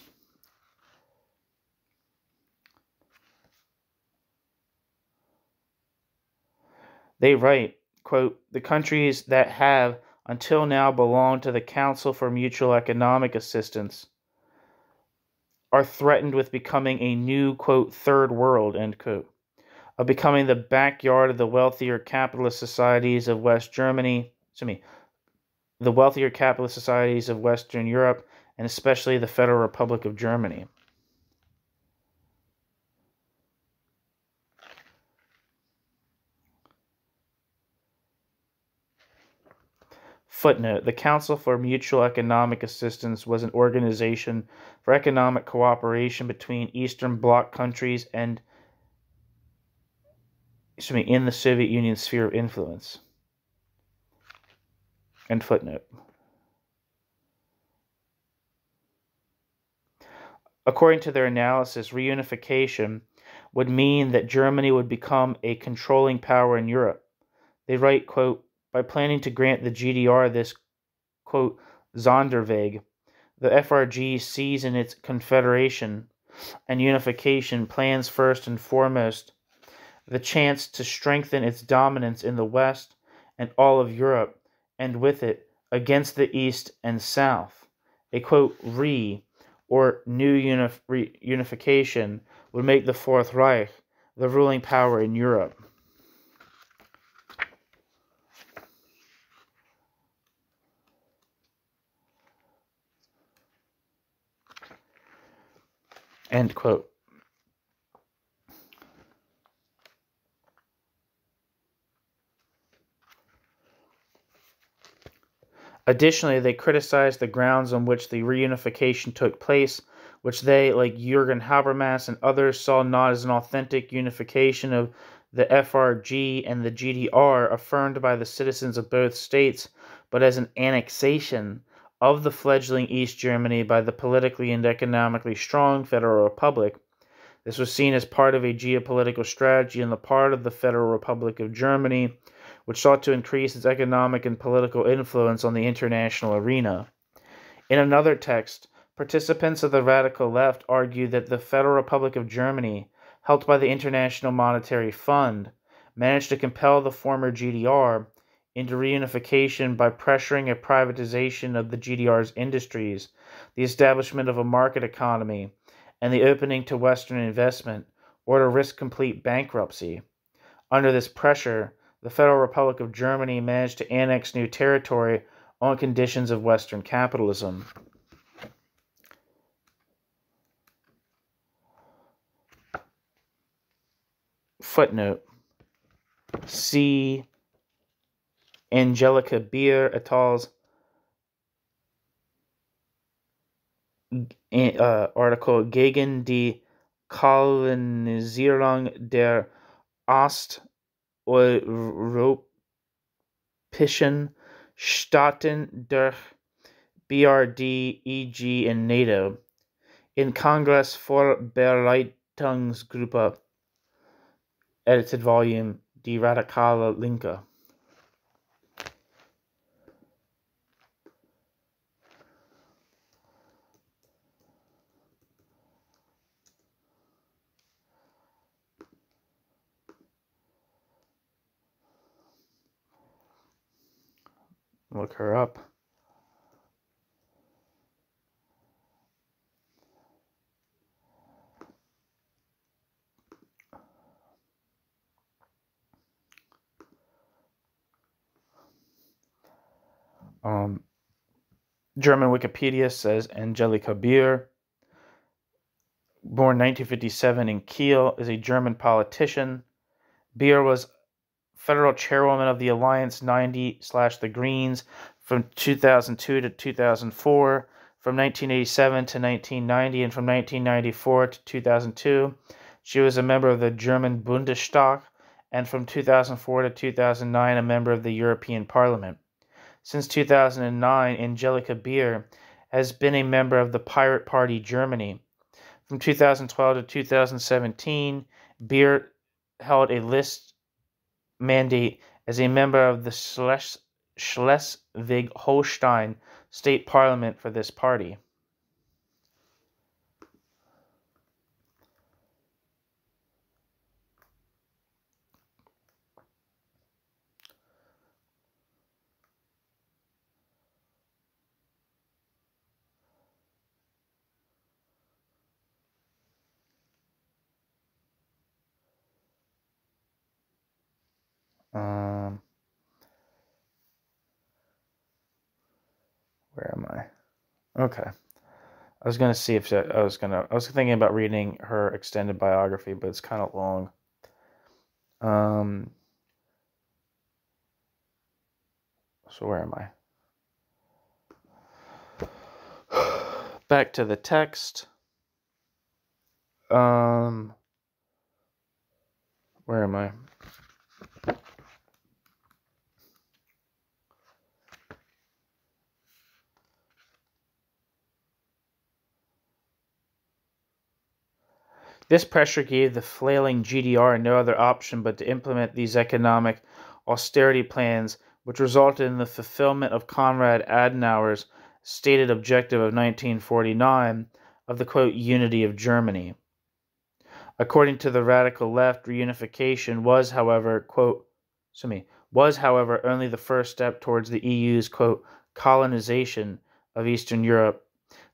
They write, quote, the countries that have until now belonged to the Council for Mutual Economic Assistance are threatened with becoming a new, quote, third world, end quote, of becoming the backyard of the wealthier capitalist societies of the wealthier capitalist societies of Western Europe, and especially the Federal Republic of Germany. Footnote: the Council for Mutual Economic Assistance was an organization for economic cooperation between Eastern Bloc countries and in the Soviet Union's sphere of influence. End footnote. According to their analysis, reunification would mean that Germany would become a controlling power in Europe. They write, quote, by planning to grant the GDR this, quote, Sonderweg, the FRG sees in its confederation and unification plans first and foremost the chance to strengthen its dominance in the West and all of Europe, and with it against the East and South. A, quote, or new unification would make the Fourth Reich the ruling power in Europe. End quote. Additionally, they criticized the grounds on which the reunification took place, which they, like Jürgen Habermas and others, saw not as an authentic unification of the FRG and the GDR affirmed by the citizens of both states, but as an annexation of the fledgling East Germany by the politically and economically strong Federal Republic. This was seen as part of a geopolitical strategy on the part of the Federal Republic of Germany, which sought to increase its economic and political influence on the international arena. In another text, participants of the radical left argued that the Federal Republic of Germany, helped by the International Monetary Fund, managed to compel the former GDR into reunification by pressuring a privatization of the GDR's industries, the establishment of a market economy, and the opening to Western investment, or to risk complete bankruptcy. Under this pressure, the Federal Republic of Germany managed to annex new territory on conditions of Western capitalism. Footnote. See Angelika Beer et al.'s article Gegen die Kolonisierung der osteuropäischen Staaten durch BRD, EG und NATO in Kongress-Vorbereitungsgruppe, edited volume Die Radikale Linke. Look her up. German Wikipedia says Angelika Beer, born 1957 in Kiel, is a German politician. Beer was federal chairwoman of the Alliance 90/the Greens from 2002 to 2004, from 1987 to 1990, and from 1994 to 2002. She was a member of the German Bundestag, and from 2004 to 2009, a member of the European Parliament. Since 2009, Angelika Beer has been a member of the Pirate Party Germany. From 2012 to 2017, Beer held a list mandate as a member of the Schleswig-Holstein State Parliament for this party. Where am I? Okay. I was gonna see if I was thinking about reading her extended biography, but it's kind of long. So where am I? Back to the text. Where am I? This pressure gave the flailing GDR no other option but to implement these economic austerity plans, which resulted in the fulfillment of Konrad Adenauer's stated objective of 1949 of the, quote, unity of Germany. According to the radical left, reunification was, however, only the first step towards the EU's, quote, colonization of Eastern Europe,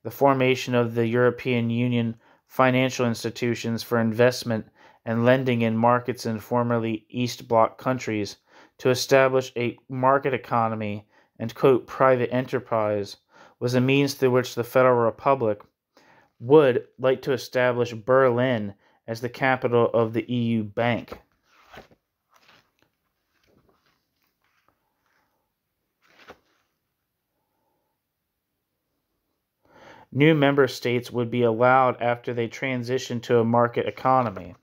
the formation of the European Union financial institutions for investment and lending in markets in formerly East Bloc countries, to establish a market economy and, quote, private enterprise, was a means through which the Federal Republic, would like to establish Berlin as the capital of the EU Bank. New member states would be allowed after they transitioned to a market economy.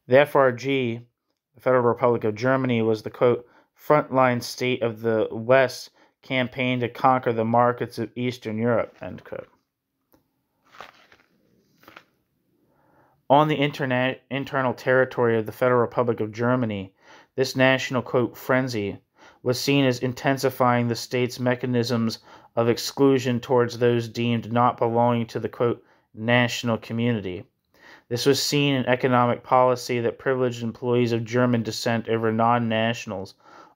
The FRG, the Federal Republic of Germany, was the, quote, frontline state of the West campaign to conquer the markets of Eastern Europe, end quote. On the internal territory of the Federal Republic of Germany, this national, quote, frenzy was seen as intensifying the state's mechanisms of exclusion towards those deemed not belonging to the, quote, national community. This was seen in economic policy that privileged employees of German descent over non-nationals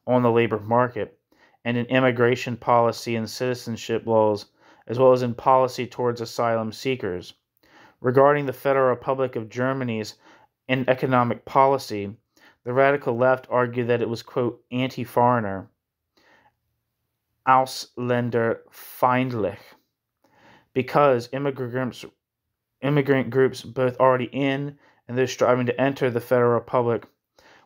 on the labor market, and in immigration policy and citizenship laws, as well as in policy towards asylum seekers. Regarding the Federal Republic of Germany's economic policy, the radical left argued that it was, quote, anti-foreigner, ausländerfeindlich, because immigrant groups, both already in and those striving to enter the Federal Republic,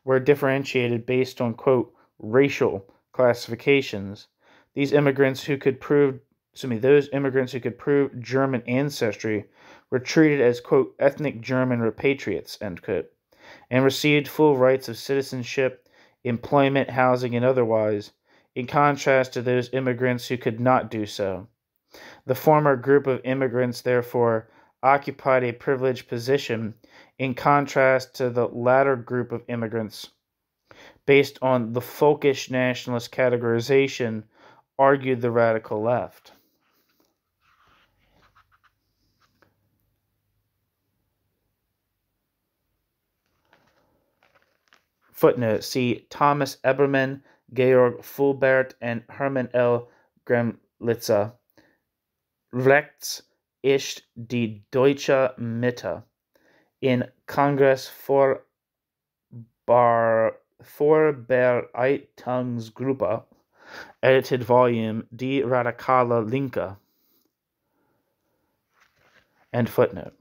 were differentiated based on, quote, racial classifications. Those immigrants who could prove German ancestry were treated as, quote, ethnic German repatriates, end quote, and received full rights of citizenship, employment, housing, and otherwise, in contrast to those immigrants who could not do so. The former group of immigrants, therefore, occupied a privileged position in contrast to the latter group of immigrants. Based on the folkish nationalist categorization, argued the radical left. Footnote, see Thomas Ebermann, Georg Fulbert, and Hermann L. Gremlitzer. Rechts ist die deutsche Mitte in Kongress Vorbereitungsgruppe, edited volume Die Radikale Linke. End footnote.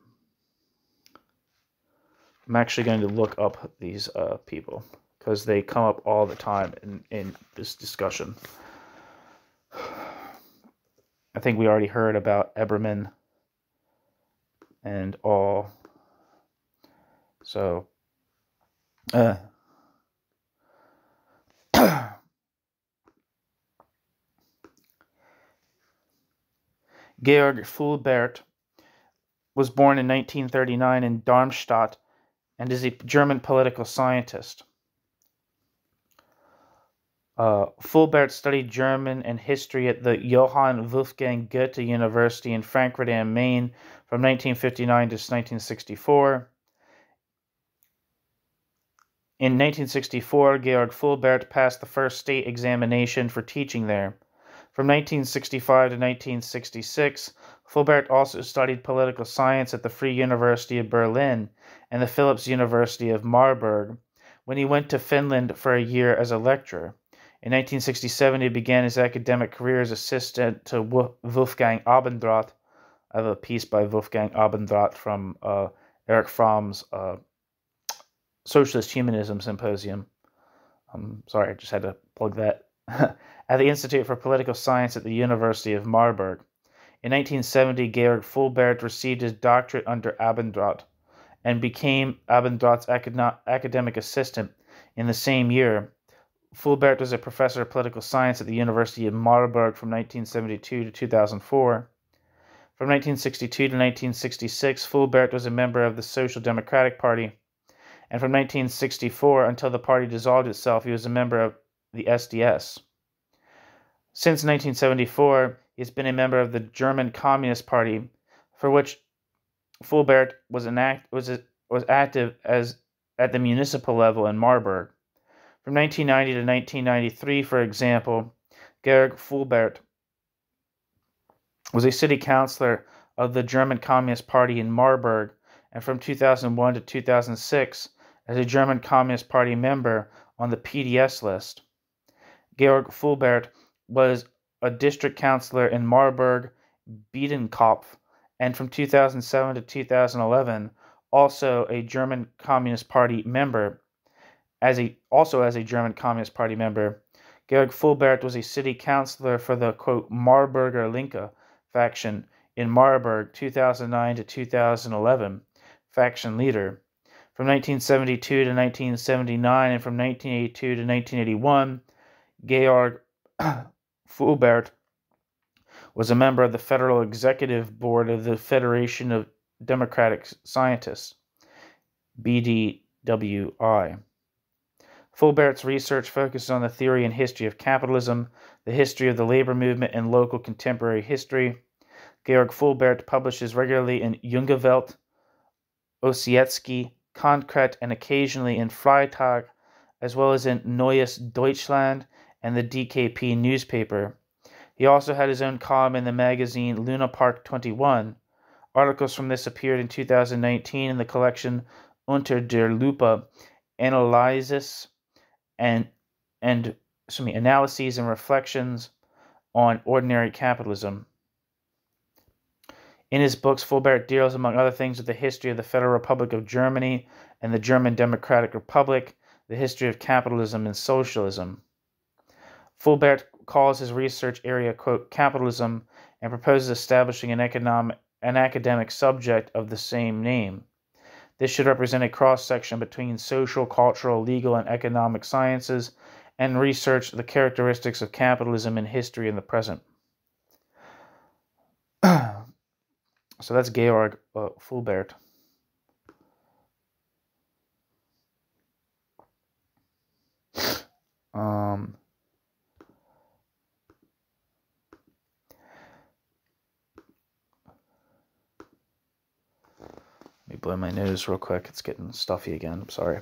I'm actually going to look up these people because they come up all the time in this discussion. I think we already heard about Ebermann and all. So, Georg Fulbert was born in 1939 in Darmstadt and is a German political scientist. Fulbert studied German and history at the Johann Wolfgang Goethe University in Frankfurt am Main from 1959 to 1964. In 1964, Georg Fulbert passed the first state examination for teaching there. From 1965 to 1966, Fulbert also studied political science at the Free University of Berlin and the Philipps University of Marburg, when he went to Finland for a year as a lecturer. In 1967, he began his academic career as assistant to Wolfgang Abendroth. I have a piece by Wolfgang Abendroth from Erich Fromm's Socialist Humanism Symposium. Sorry, I just had to plug that. At the Institute for Political Science at the University of Marburg. In 1970, Georg Fulbert received his doctorate under Abendroth and became Abendroth's academic assistant in the same year. Fulbert was a professor of political science at the University of Marburg from 1972 to 2004. From 1962 to 1966, Fulbert was a member of the Social Democratic Party, and from 1964 until the party dissolved itself, he was a member of the SDS. Since 1974, he has been a member of the German Communist Party, for which Fulbert was active as at the municipal level in Marburg. From 1990 to 1993, for example, Georg Fulbert was a city councillor of the German Communist Party in Marburg, and from 2001 to 2006 as a German Communist Party member on the PDS list. Georg Fulbert was a district councillor in Marburg, Biedenkopf, and from 2007 to 2011, also a German Communist Party member. As a German Communist Party member, Georg Fulbert was a city councillor for the, quote, Marburger Linke faction in Marburg 2009 to 2011, faction leader. From 1972 to 1979 and from 1982 to 1981, Georg Fulbert was a member of the Federal Executive Board of the Federation of Democratic Scientists, BDWI. Fulbert's research focuses on the theory and history of capitalism, the history of the labor movement, and local contemporary history. Georg Fulbert publishes regularly in Junge Welt, Ossietzky, Konkret, and occasionally in Freitag, as well as in Neues Deutschland and the DKP newspaper. He also had his own column in the magazine Luna Park 21. Articles from this appeared in 2019 in the collection Unter der Lupe, Analyses and analyses and reflections on ordinary capitalism. In his books, Fulbert deals, among other things, with the history of the Federal Republic of Germany and the German Democratic Republic, the history of capitalism and socialism. Fulbert calls his research area, quote, capitalism, and proposes establishing an academic subject of the same name. This should represent a cross-section between social, cultural, legal, and economic sciences, and research the characteristics of capitalism in history and the present. So that's Georg Fulbert. Let me blow my nose real quick. It's getting stuffy again. I'm sorry.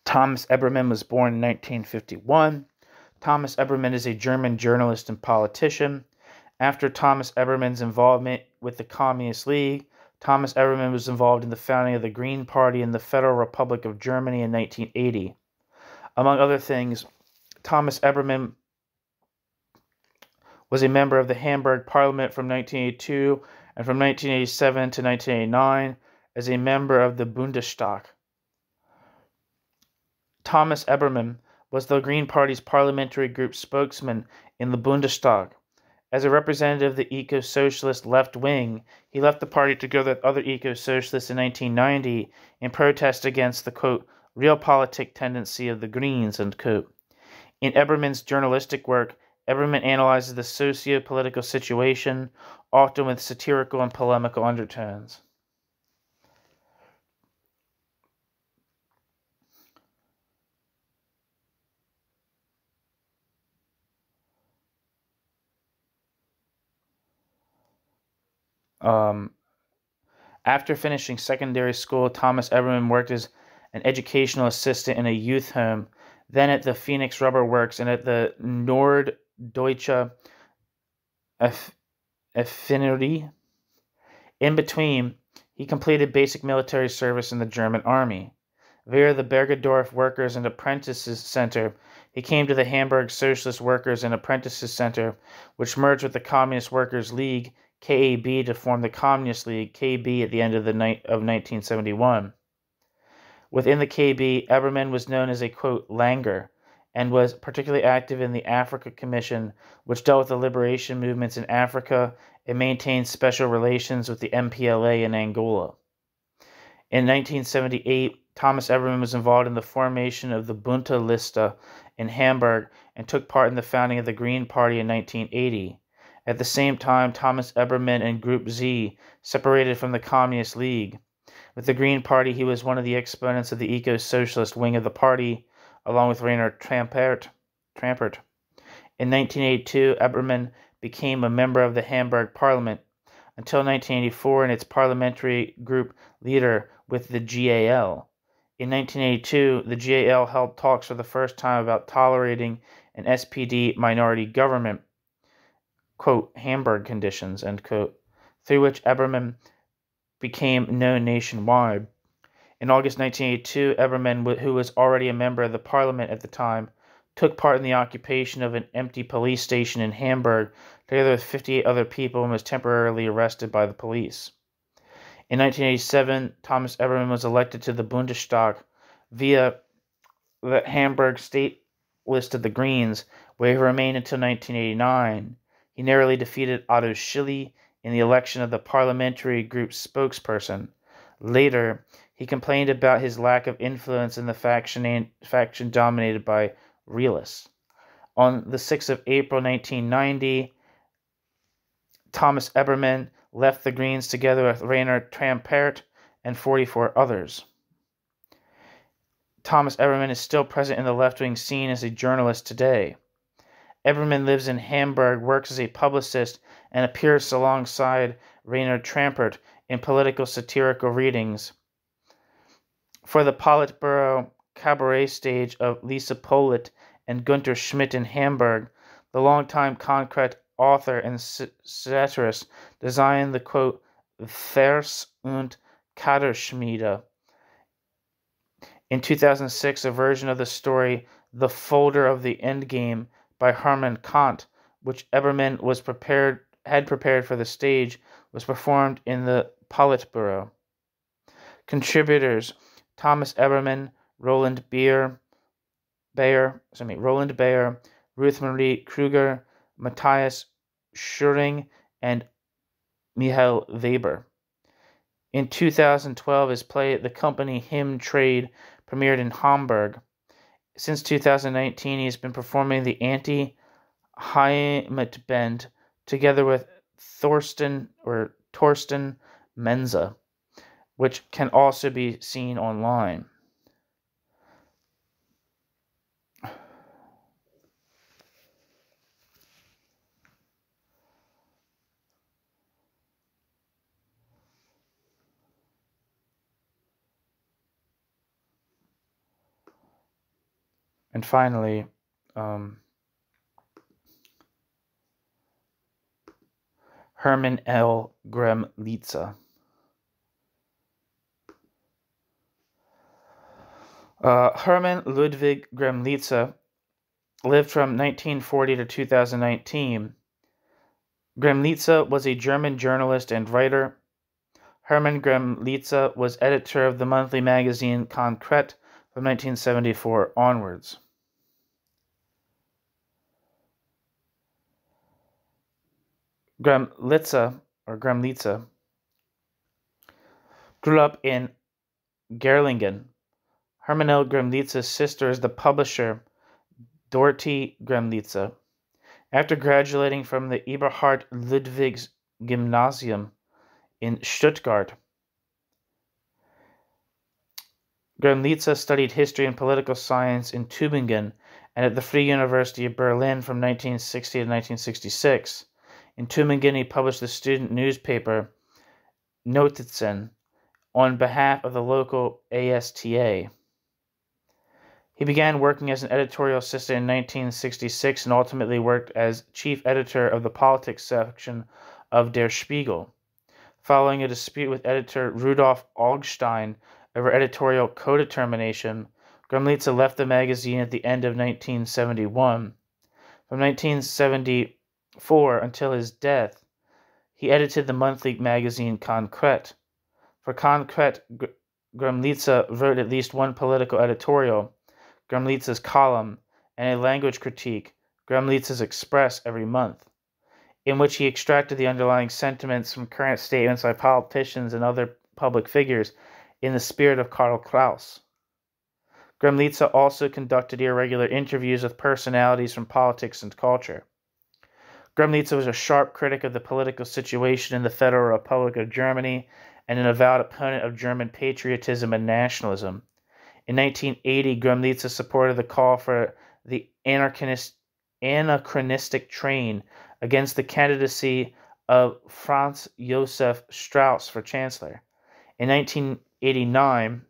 Thomas Ebermann was born in 1951. Thomas Ebermann is a German journalist and politician. After Thomas Ebermann's involvement with the Communist League, Thomas Ebermann was involved in the founding of the Green Party in the Federal Republic of Germany in 1980. Among other things, Thomas Ebermann was a member of the Hamburg Parliament from 1982 and from 1987 to 1989 as a member of the Bundestag. Thomas Ebermann was the Green Party's parliamentary group spokesman in the Bundestag. As a representative of the eco-socialist left wing, he left the party to go with other eco-socialists in 1990 in protest against the, quote, realpolitik tendency of the Greens, end quote. In Ebermann's journalistic work, Ebermann analyzes the socio-political situation, often with satirical and polemical undertones. After finishing secondary school, Thomas Ebermann worked as an educational assistant in a youth home, then at the Phoenix Rubber Works and at the Norddeutsche Affinity. In between, he completed basic military service in the German army. Via the Bergedorf Workers and Apprentices Center, he came to the Hamburg Socialist Workers and Apprentices Center, which merged with the Communist Workers' League, KAB, to form the Communist League, KB, at the end of 1971. Within the KB, Ebermann was known as a, quote, Langer, and was particularly active in the Africa Commission, which dealt with the liberation movements in Africa and maintained special relations with the MPLA in Angola. In 1978, Thomas Ebermann was involved in the formation of the Bunte Liste in Hamburg and took part in the founding of the Green Party in 1980. At the same time, Thomas Ebermann and Group Z separated from the Communist League. With the Green Party, he was one of the exponents of the eco-socialist wing of the party, along with Rainer Trampert. In 1982, Ebermann became a member of the Hamburg Parliament, until 1984 and its parliamentary group leader with the GAL. In 1982, the GAL held talks for the first time about tolerating an SPD minority government, quote, Hamburg conditions, end quote. through which Ebermann became known nationwide. In August 1982, Ebermann, who was already a member of the parliament at the time, took part in the occupation of an empty police station in Hamburg, together with 58 other people, and was temporarily arrested by the police. In 1987, Thomas Ebermann was elected to the Bundestag via the Hamburg state list of the Greens, where he remained until 1989. He narrowly defeated Otto Schily in the election of the parliamentary group's spokesperson. Later, he complained about his lack of influence in the faction dominated by realists. On the 6th of April 1990, Thomas Ebermann left the Greens together with Rainer Trampert and 44 others. Thomas Ebermann is still present in the left-wing scene as a journalist today. Ebermann lives in Hamburg, works as a publicist, and appears alongside Rainer Trampert in political satirical readings. For the Politburo cabaret stage of Lisa Polit and Gunter Schmidt in Hamburg, the longtime Konkret author and satirist designed the, quote, Vers- und Kaderschmiede. In 2006, a version of the story The Folder of the Endgame by Hermann Kant, which Ebermann had prepared for the stage, was performed in the Politburo. Contributors Thomas Ebermann, Roland Bayer, Ruth Marie Kruger, Matthias Schuring, and Michael Weber. In 2012, his play The Company Hymn Trade premiered in Hamburg. Since 2019, he has been performing the Anti-Heimatband together with Thorsten Menza, which can also be seen online. And finally, Hermann L. Gremlitze. Hermann Ludwig Gremlitze lived from 1940 to 2019. Gremlitze was a German journalist and writer. Hermann Gremlitze was editor of the monthly magazine Konkret from 1974 onwards. Gremlitze grew up in Gerlingen. Hermann L. Gremlitze's sister is the publisher Dorothy Gremlitze. After graduating from the Eberhard Ludwigs Gymnasium in Stuttgart, Gremlitze studied history and political science in Tübingen and at the Free University of Berlin from 1960 to 1966. In Tübingen, he published the student newspaper Notizen on behalf of the local ASTA. He began working as an editorial assistant in 1966 and ultimately worked as chief editor of the politics section of Der Spiegel. Following a dispute with editor Rudolf Augstein over editorial co-determination, Gremlitze left the magazine at the end of 1971. From 1974 until his death, he edited the monthly magazine Konkret. For Konkret, Gremlitze wrote at least one political editorial, Gremlitze's column, and a language critique, Gremlitze's Express, every month, in which he extracted the underlying sentiments from current statements by politicians and other public figures in the spirit of Karl Kraus. Gremlitze also conducted irregular interviews with personalities from politics and culture. Gremlitze was a sharp critic of the political situation in the Federal Republic of Germany and an avowed opponent of German patriotism and nationalism. In 1980, Gremlitze supported the call for the anachronistic train against the candidacy of Franz Josef Strauss for chancellor. In 1989,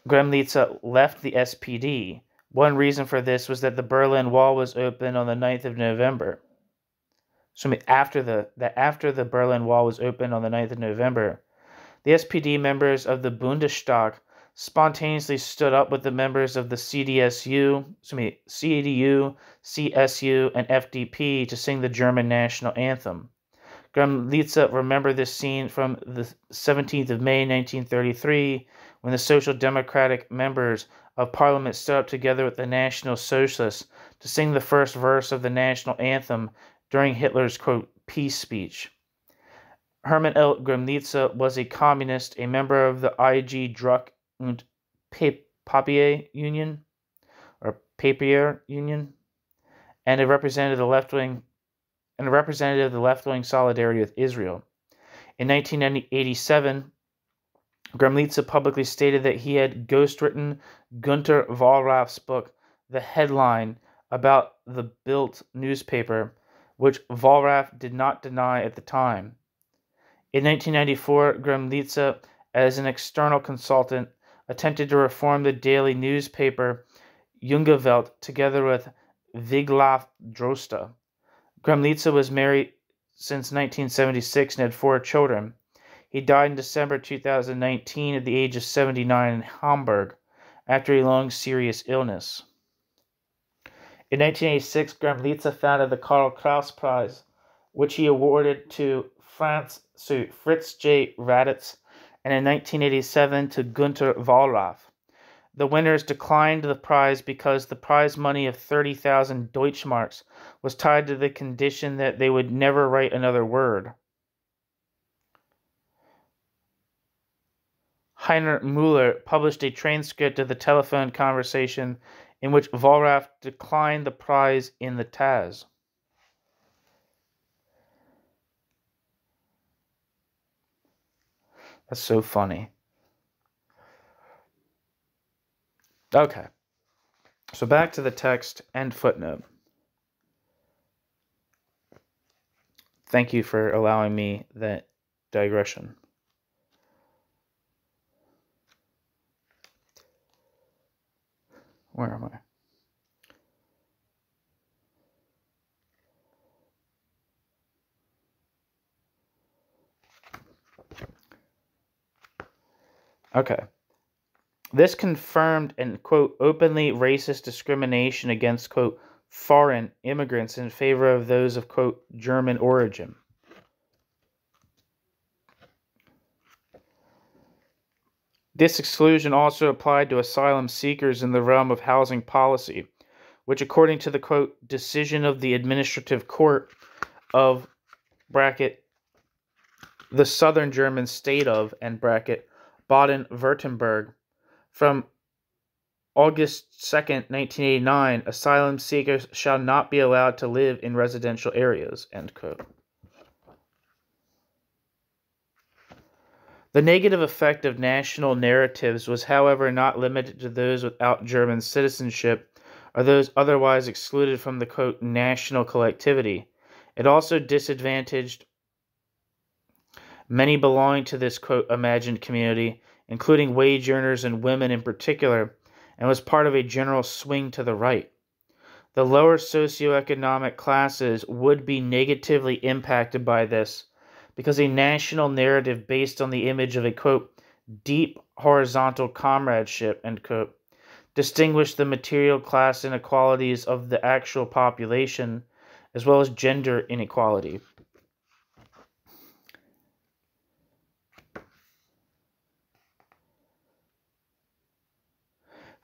Gremlitze left the SPD. One reason for this was that the Berlin Wall was opened on the 9th of November. after the Berlin Wall was opened on the 9th of November, the SPD members of the Bundestag spontaneously stood up with the members of the CDU, CSU, and FDP to sing the German national anthem. Gromlitze remembered this scene from the 17th of May 1933, when the Social Democratic members of Parliament stood up together with the National Socialists to sing the first verse of the national anthem during Hitler's, quote, peace speech. Hermann L. Gromlitze was a communist, a member of the IG Druck und Papier Union, and a representative of the left-wing solidarity with Israel. In 1987, Gromlitze publicly stated that he had ghostwritten Günter Wallraff's book, The Headline, about the Bild newspaper, which Wallraff did not deny at the time. In 1994, Gromlitze, as an external consultant, attempted to reform the daily newspaper Junge Welt together with Wiglaf Droste. Gromlitze was married since 1976 and had 4 children. He died in December 2019 at the age of 79 in Hamburg after a long serious illness. In 1986, Gromlitze founded the Karl Kraus Prize, which he awarded to Fritz J. Raditz, and in 1987 to Günter Wallraff. The winners declined the prize because the prize money of 30,000 Deutschmarks was tied to the condition that they would never write another word. Heiner Müller published a transcript of the telephone conversation in which Wallraff declined the prize in the Taz. That's so funny. Okay, so back to the text and footnote. Thank you for allowing me that digression. Where am I? Okay. This confirmed an, quote, openly racist discrimination against, quote, foreign immigrants in favor of those of, quote, German origin. This exclusion also applied to asylum seekers in the realm of housing policy, which, according to the, quote, decision of the Administrative Court of, bracket, the southern German state of, end bracket, Baden-Württemberg, from August 2nd, 1989, asylum seekers shall not be allowed to live in residential areas, end quote. The negative effect of national narratives was, however, not limited to those without German citizenship or those otherwise excluded from the, quote, national collectivity. It also disadvantaged many belonging to this, quote, imagined community, including wage earners and women in particular, and was part of a general swing to the right. The lower socioeconomic classes would be negatively impacted by this, because a national narrative based on the image of a, quote, deep horizontal comradeship, end quote, distinguished the material class inequalities of the actual population, as well as gender inequality.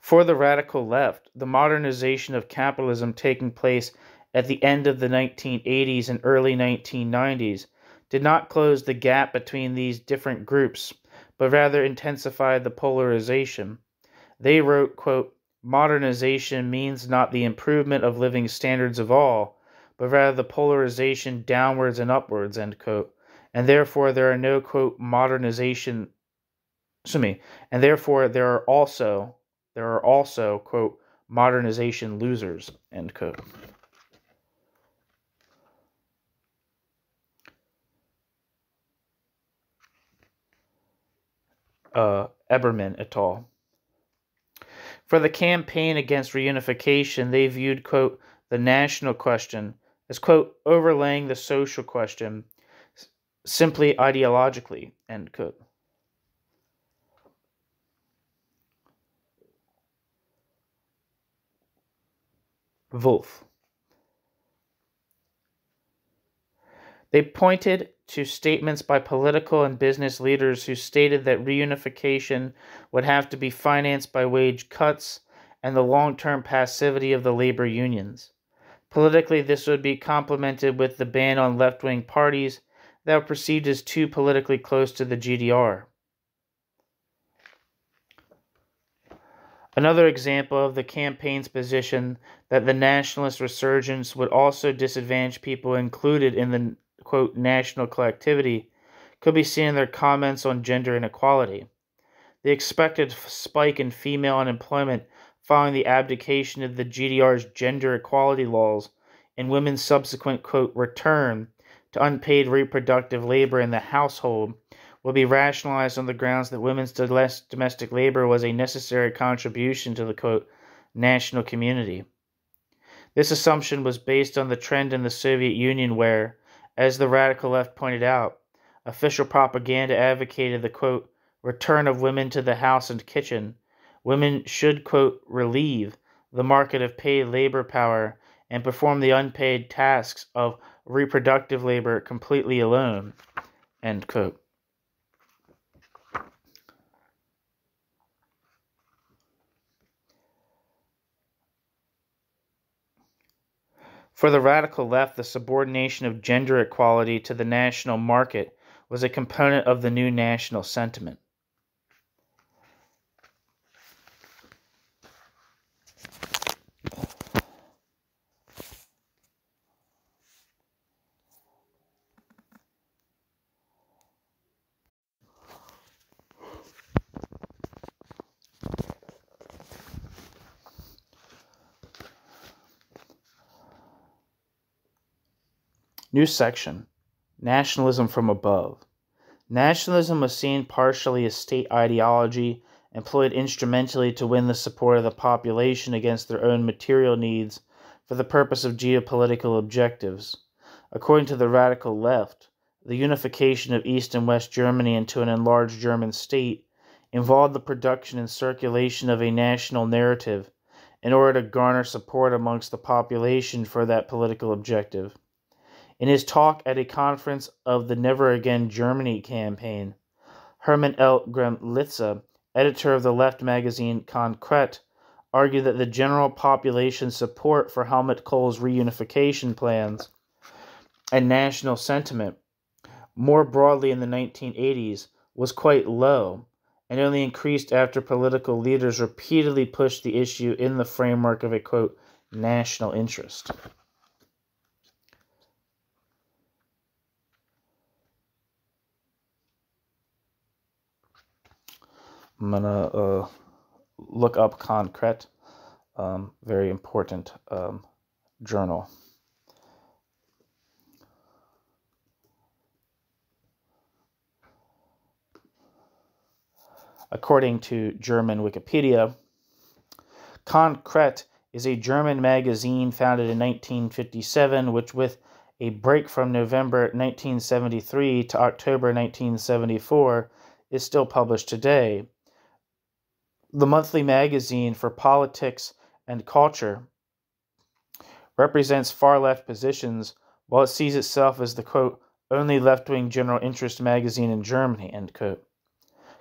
For the radical left, the modernization of capitalism taking place at the end of the 1980s and early 1990s did not close the gap between these different groups, but rather intensified the polarization. They wrote, quote, modernization means not the improvement of living standards of all, but rather the polarization downwards and upwards, end quote, and therefore there are no, quote, and therefore there are also, quote, modernization losers, end quote. Eberman et al. For the campaign against reunification, they viewed, quote, the national question as, quote, overlaying the social question simply ideologically, end quote. Wolff. They pointed to statements by political and business leaders who stated that reunification would have to be financed by wage cuts and the long-term passivity of the labor unions. Politically, this would be complemented with the ban on left-wing parties that were perceived as too politically close to the GDR. Another example of the campaign's position that the nationalist resurgence would also disadvantage people included in the, quote, national collectivity could be seen in their comments on gender inequality. The expected spike in female unemployment following the abdication of the GDR's gender equality laws and women's subsequent, quote, return to unpaid reproductive labor in the household will be rationalized on the grounds that women's domestic labor was a necessary contribution to the, quote, national community. This assumption was based on the trend in the Soviet Union where, as the radical left pointed out, official propaganda advocated the, quote, return of women to the house and kitchen. Women should, quote, relieve the market of paid labor power and perform the unpaid tasks of reproductive labor completely alone, end quote. For the radical left, the subordination of gender equality to the national market was a component of the new national sentiment. New section, Nationalism from Above. Nationalism was seen partially as state ideology employed instrumentally to win the support of the population against their own material needs for the purpose of geopolitical objectives. According to the radical left, the unification of East and West Germany into an enlarged German state involved the production and circulation of a national narrative in order to garner support amongst the population for that political objective. In his talk at a conference of the Never Again Germany campaign, Hermann L. Gremlitze, editor of the left magazine Konkret, argued that the general population support for Helmut Kohl's reunification plans and national sentiment, more broadly in the 1980s, was quite low and only increased after political leaders repeatedly pushed the issue in the framework of a, quote, national interest. I'm going to look up Konkret, very important journal. According to German Wikipedia, Konkret is a German magazine founded in 1957, which with a break from November 1973 to October 1974 is still published today. The monthly magazine for politics and culture represents far-left positions while it sees itself as the, quote, only left-wing general interest magazine in Germany, end quote.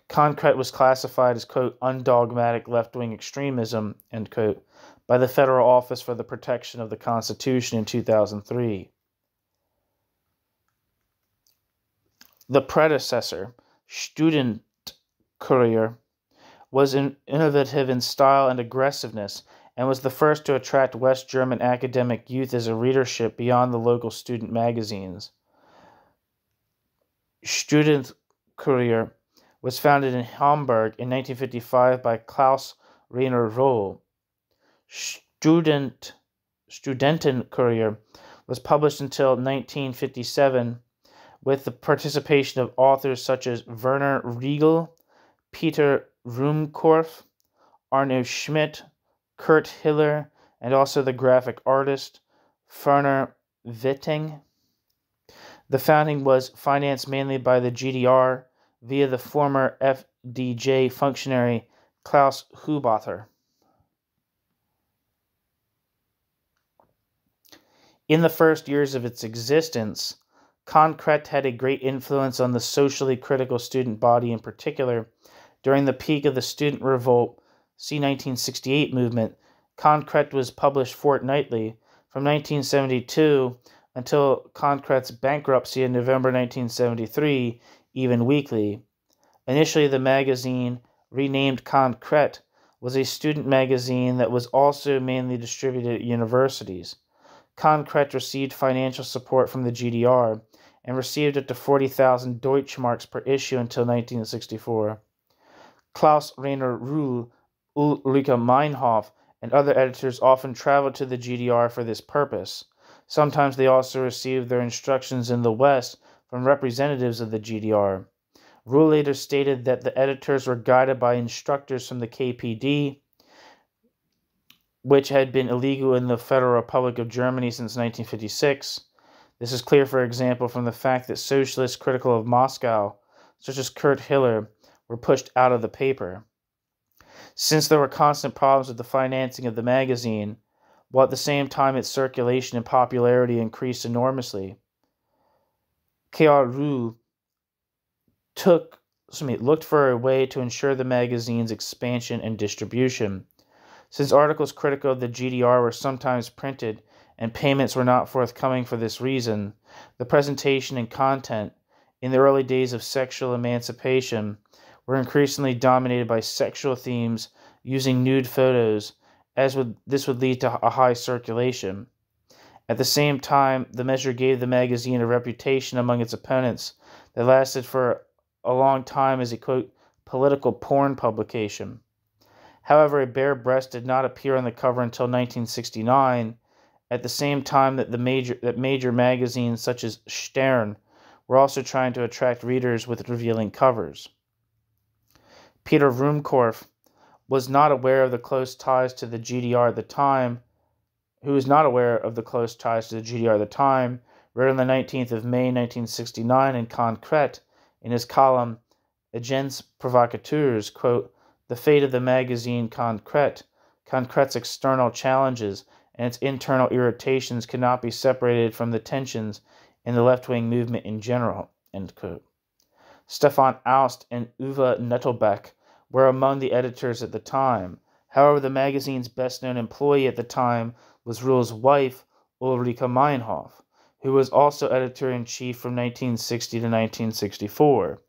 Konkret was classified as, quote, undogmatic left-wing extremism, end quote, by the Federal Office for the Protection of the Constitution in 2003. The predecessor, Studentenkurier, was innovative in style and aggressiveness and was the first to attract West German academic youth as a readership beyond the local student magazines. Studentenkurier was founded in Hamburg in 1955 by Klaus Rainer Rohl. Studentenkurier was published until 1957 with the participation of authors such as Werner Riegel, Peter Ruhmkorff, Arno Schmidt, Kurt Hiller, and also the graphic artist Ferner Witting. The founding was financed mainly by the GDR via the former FDJ functionary Klaus Hubacher. In the first years of its existence, Konkret had a great influence on the socially critical student body, in particular. During the peak of the student revolt, see 1968 movement, Konkret was published fortnightly from 1972 until Konkret's bankruptcy in November 1973, even weekly. Initially, the magazine, renamed Konkret, was a student magazine that was also mainly distributed at universities. Konkret received financial support from the GDR and received up to 40,000 Deutschmarks per issue until 1964. Klaus Rainer Ruhl, Ulrike Meinhof, and other editors often traveled to the GDR for this purpose. Sometimes they also received their instructions in the West from representatives of the GDR. Ruhl later stated that the editors were guided by instructors from the KPD, which had been illegal in the Federal Republic of Germany since 1956. This is clear, for example, from the fact that socialists critical of Moscow, such as Kurt Hiller, were pushed out of the paper. Since there were constant problems with the financing of the magazine, while at the same time its circulation and popularity increased enormously, K.R. Ruhl looked for a way to ensure the magazine's expansion and distribution. Since articles critical of the GDR were sometimes printed and payments were not forthcoming for this reason, the presentation and content, in the early days of sexual emancipation, were increasingly dominated by sexual themes using nude photos, this would lead to a high circulation. At the same time, the measure gave the magazine a reputation among its opponents that lasted for a long time as a, quote, political porn publication. However, a bare breast did not appear on the cover until 1969, at the same time that major magazines such as Stern were also trying to attract readers with revealing covers. Peter Ruhmkorff was not aware of the close ties to the GDR at the time, wrote on the 19th of May 1969 in Konkret in his column Agents Provocateurs, quote, "The fate of the magazine Konkret's external challenges and its internal irritations cannot be separated from the tensions in the left-wing movement in general," end quote. Stefan Aust and Uwe Nettelbeck were among the editors at the time. However, the magazine's best-known employee at the time was Ruhl's wife, Ulrike Meinhof, who was also editor-in-chief from 1960 to 1964.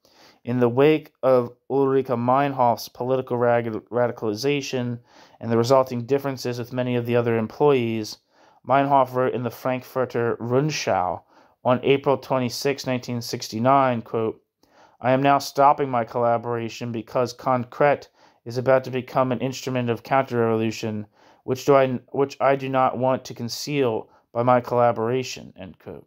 In the wake of Ulrike Meinhof's political radicalization and the resulting differences with many of the other employees, Meinhof wrote in the Frankfurter Rundschau on April 26, 1969, quote, "I am now stopping my collaboration because Konkret is about to become an instrument of counter-revolution, which I do not want to conceal by my collaboration," end quote.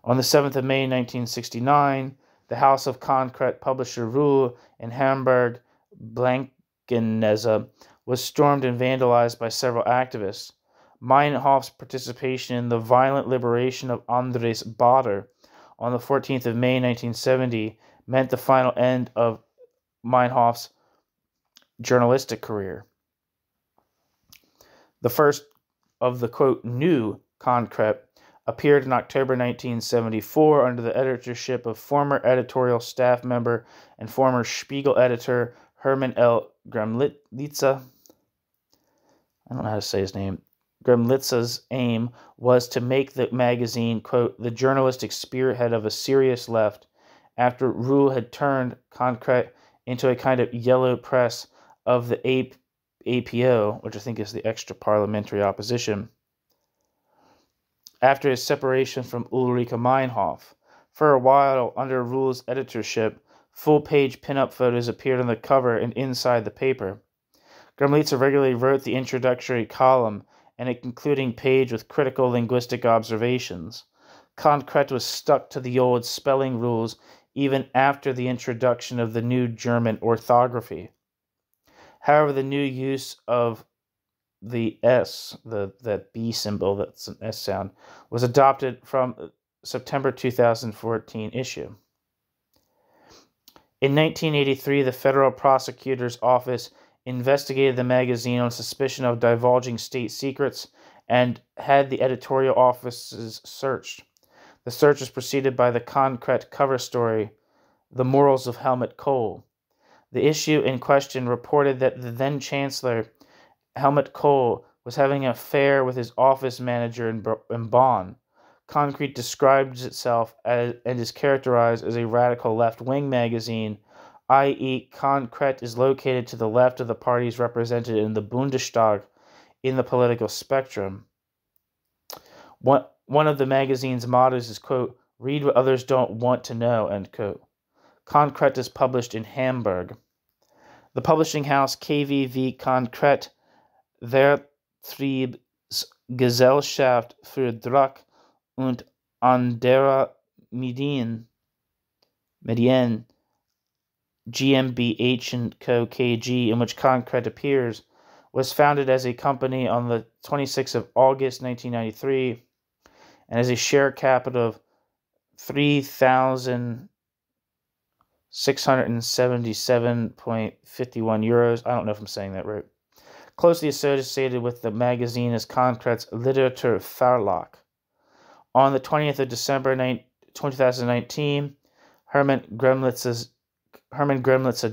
On the 7th of May 1969, the house of Konkret publisher Ruhl in Hamburg, Blankenese, was stormed and vandalized by several activists. Meinhof's participation in the violent liberation of Andres Baader on the 14th of May 1970 meant the final end of Meinhof's journalistic career. The first of the, quote, new Konkret appeared in October 1974 under the editorship of former editorial staff member and former Spiegel editor Hermann L. Gremlitzer. I don't know how to say his name. Gremlitzer's aim was to make the magazine, quote, the journalistic spearhead of a serious left, after Ruhl had turned Konkret into a kind of yellow press of the APO, which I think is the extra-parliamentary opposition, after his separation from Ulrike Meinhof. For a while, under Ruhl's editorship, full-page pin-up photos appeared on the cover and inside the paper. Gremlitzer regularly wrote the introductory column and a concluding page with critical linguistic observations. Konkret was stuck to the old spelling rules even after the introduction of the new German orthography. However, the new use of the S, that B symbol, that's an S sound, was adopted from September 2014 issue. In 1983, the Federal Prosecutor's Office investigated the magazine on suspicion of divulging state secrets and had the editorial offices searched. The search was preceded by the concrete cover story, The Morals of Helmut Kohl. The issue in question reported that the then Chancellor, Helmut Kohl, was having an affair with his office manager in Bonn. Concrete describes itself as and is characterized as a radical left-wing magazine, i.e., Concrete is located to the left of the parties represented in the Bundestag in the political spectrum. One of the magazine's mottos is, quote, "Read what others don't want to know," end quote. Concrete is published in Hamburg. The publishing house KVV Concrete Vertriebsgesellschaft für Druck und andere Medien GmbH & Co. KG, in which Concrete appears, was founded as a company on the 26th of August 1993 and has a share capital of 3,677.51 euros. I don't know if I'm saying that right. Closely associated with the magazine is Concrete's Literatur Verlag. On the 20th of December 2019, Hermann Gremlitzer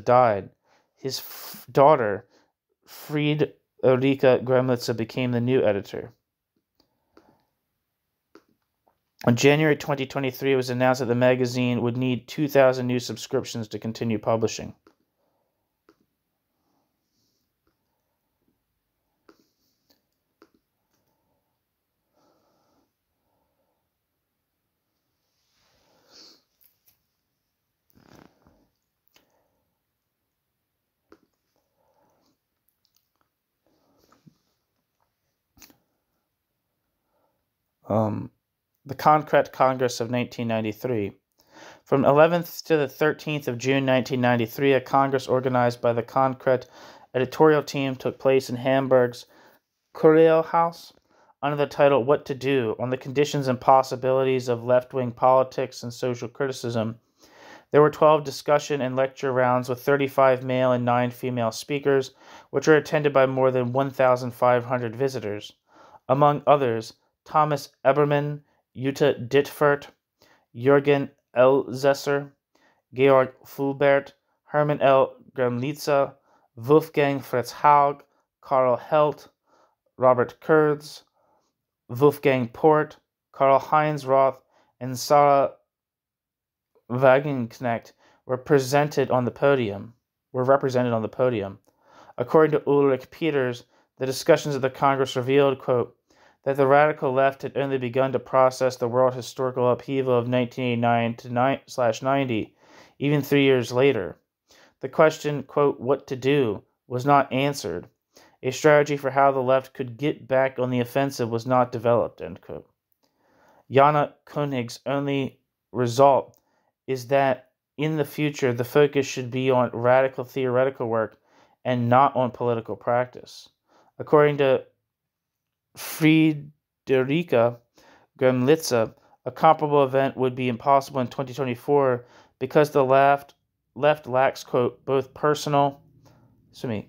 died. His daughter, Friederike Gremlitzer, became the new editor. On January 2023, it was announced that the magazine would need 2,000 new subscriptions to continue publishing. The Concrete Congress of 1993. From 11th to the 13th of June 1993, a congress organized by the Concrete editorial team took place in Hamburg's Kurielhaus under the title "What to Do" on the conditions and possibilities of left-wing politics and social criticism. There were 12 discussion and lecture rounds with 35 male and 9 female speakers, which were attended by more than 1,500 visitors. Among others, Thomas Ebermann, Jutta Dittfurt, Jürgen Elsässer, Georg Fulbert, Hermann L. Gremlitzer, Wolfgang Fritz Haug, Karl Helt, Robert Kurz, Wolfgang Port, Karl-Heinz Roth, and Sarah Wagenknecht were represented on the podium. According to Ulrich Peters, the discussions of the Congress revealed, quote, that the radical left had only begun to process the world historical upheaval of 1989-90, even 3 years later. The question, quote, what to do, was not answered. A strategy for how the left could get back on the offensive was not developed, end quote. Jana Koenig's only result is that in the future the focus should be on radical theoretical work and not on political practice. According to Friederike Gremlitzer, a comparable event would be impossible in 2024 because the left lacks, quote, both personnel and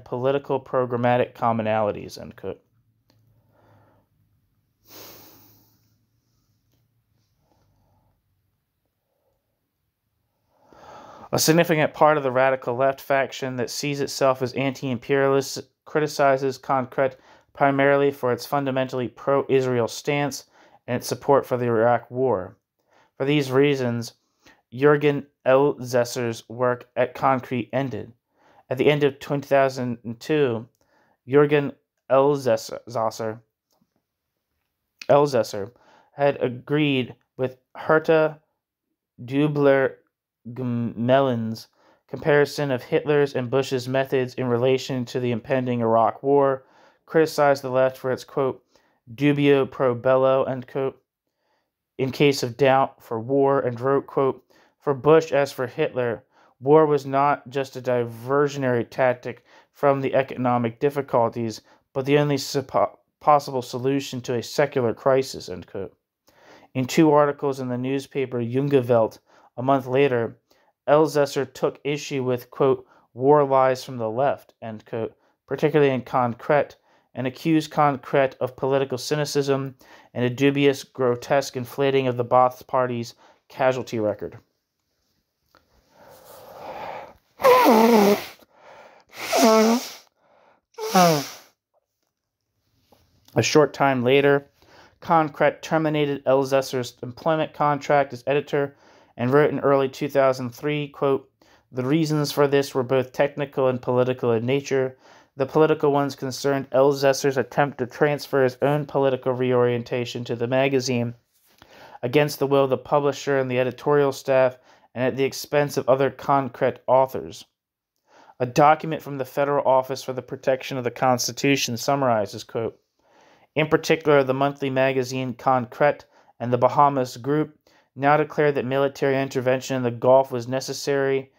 political programmatic commonalities, end quote. A significant part of the radical left faction that sees itself as anti-imperialist criticizes Concrete primarily for its fundamentally pro-Israel stance and its support for the Iraq War. For these reasons, Jürgen Elsässer's work at Concrete ended. At the end of 2002, Jürgen Elsässer had agreed with Herta Dubler-Gmellin's comparison of Hitler's and Bush's methods in relation to the impending Iraq War, criticized the left for its, quote, dubio pro bello, end quote, in case of doubt for war, and wrote, quote, for Bush as for Hitler, war was not just a diversionary tactic from the economic difficulties, but the only possible solution to a secular crisis, end quote. In two articles in the newspaper Junge Welt a month later, Elsässer took issue with, quote, war lies from the left, end quote, particularly in Konkret, and accused Konkret of political cynicism and a dubious, grotesque inflating of the Baath Party's casualty record. A short time later, Konkret terminated Elsässer's employment contract as editor and wrote in early 2003, quote, the reasons for this were both technical and political in nature. The political ones concerned Elsässer's attempt to transfer his own political reorientation to the magazine against the will of the publisher and the editorial staff and at the expense of other Konkret authors. A document from the Federal Office for the Protection of the Constitution summarizes, quote, in particular, the monthly magazine Konkret and the Bahamas Group now declared that military intervention in the Gulf was necessary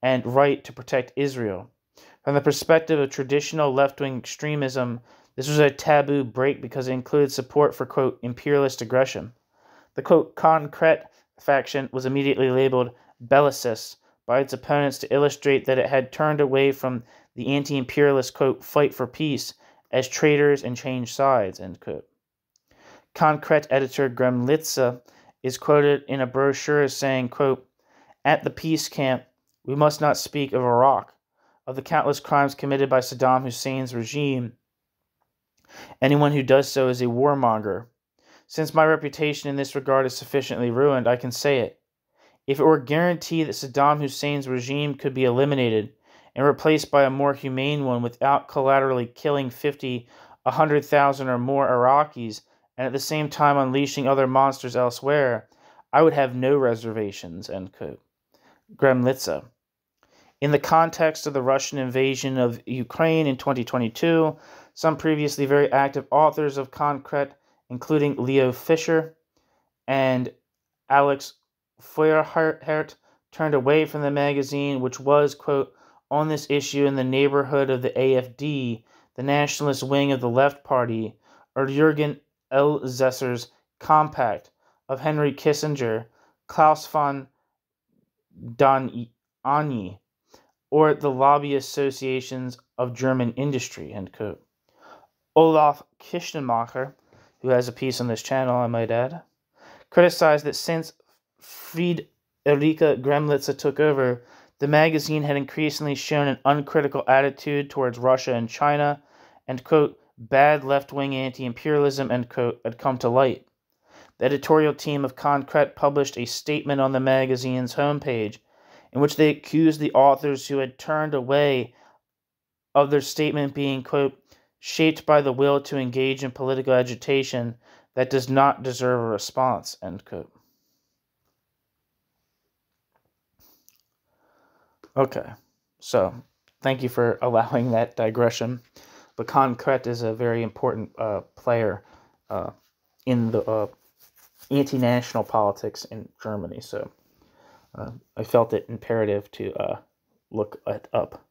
and right to protect Israel. From the perspective of traditional left-wing extremism, this was a taboo break because it included support for, quote, imperialist aggression. The, quote, Konkret faction was immediately labeled bellicist by its opponents to illustrate that it had turned away from the anti-imperialist, quote, fight for peace as traitors and changed sides, end quote. Konkret editor Gremlitsa is quoted in a brochure as saying, quote, at the peace camp, we must not speak of Iraq, of the countless crimes committed by Saddam Hussein's regime. Anyone who does so is a warmonger. Since my reputation in this regard is sufficiently ruined, I can say it. If it were guaranteed that Saddam Hussein's regime could be eliminated and replaced by a more humane one without collaterally killing 50, 100,000 or more Iraqis, and at the same time unleashing other monsters elsewhere, I would have no reservations, end quote. Gremlitsa. In the context of the Russian invasion of Ukraine in 2022, some previously very active authors of Konkret, including Leo Fischer and Alex Feuerhert, turned away from the magazine, which was, quote, on this issue in the neighborhood of the AfD, the nationalist wing of the Left Party, or Jürgen Elsässer's Compact, of Henry Kissinger, Klaus von Dohnanyi, or the lobby associations of German industry, end quote. Olaf Kistenmacher, who has a piece on this channel, I might add, criticized that since Friederike Gremlitsa took over, the magazine had increasingly shown an uncritical attitude towards Russia and China, and, quote, bad left-wing anti-imperialism, end quote, had come to light. The editorial team of Konkret published a statement on the magazine's homepage in which they accused the authors who had turned away of their statement being, quote, shaped by the will to engage in political agitation that does not deserve a response, end quote. Okay, so thank you for allowing that digression. But Konkret is a very important player in the anti-national politics in Germany, so I felt it imperative to look it up.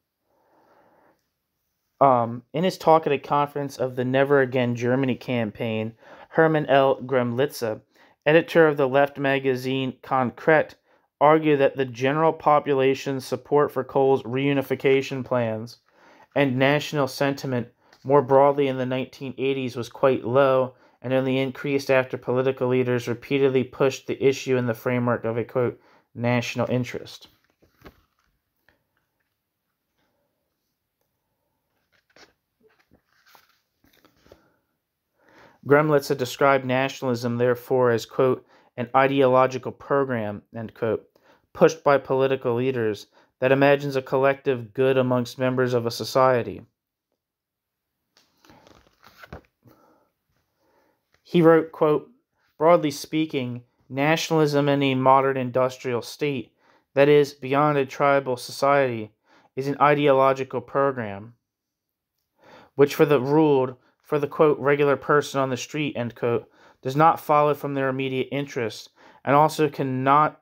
In his talk at a conference of the Never Again Germany campaign, Hermann L. Gremlitsa, editor of the left magazine Konkret, argued that the general population's support for Kohl's reunification plans and national sentiment more broadly in the 1980s was quite low and only increased after political leaders repeatedly pushed the issue in the framework of a, quote, national interest. Gremlitsa described nationalism, therefore, as, quote, an ideological program, end quote, pushed by political leaders that imagines a collective good amongst members of a society. He wrote, quote, broadly speaking, nationalism in a modern industrial state, that is, beyond a tribal society, is an ideological program, which for the, quote, regular person on the street, end quote, does not follow from their immediate interests, and also cannot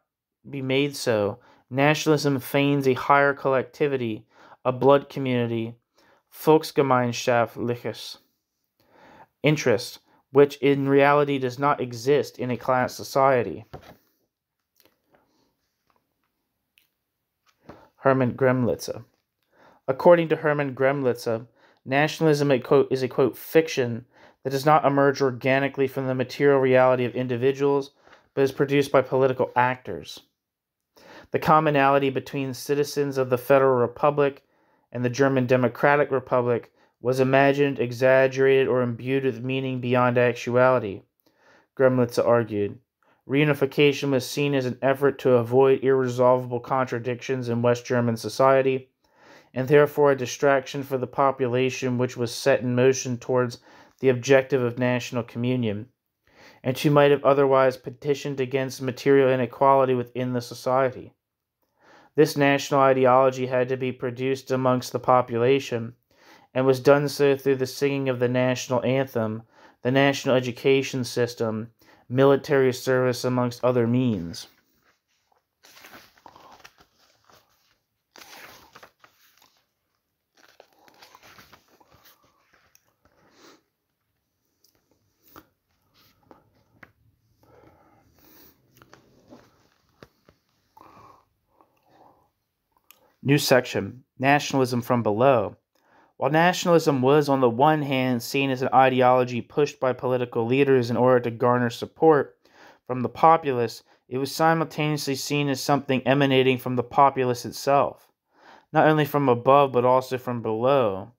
be made so. Nationalism feigns a higher collectivity, a blood community, volksgemeinschaftliches interest, which in reality does not exist in a class society. Hermann Gremlitze. According to Hermann Gremlitze, nationalism is a quote fiction that does not emerge organically from the material reality of individuals, but is produced by political actors. The commonality between citizens of the Federal Republic and the German Democratic Republic was imagined, exaggerated, or imbued with meaning beyond actuality, Gremlitze argued. Reunification was seen as an effort to avoid irresolvable contradictions in West German society, and therefore a distraction for the population which was set in motion towards the objective of national communion, and who might have otherwise petitioned against material inequality within the society. This national ideology had to be produced amongst the population, and was done so through the singing of the national anthem, the national education system, military service, amongst other means. New section, Nationalism from Below. While nationalism was on the one hand seen as an ideology pushed by political leaders in order to garner support from the populace, it was simultaneously seen as something emanating from the populace itself, not only from above but also from below.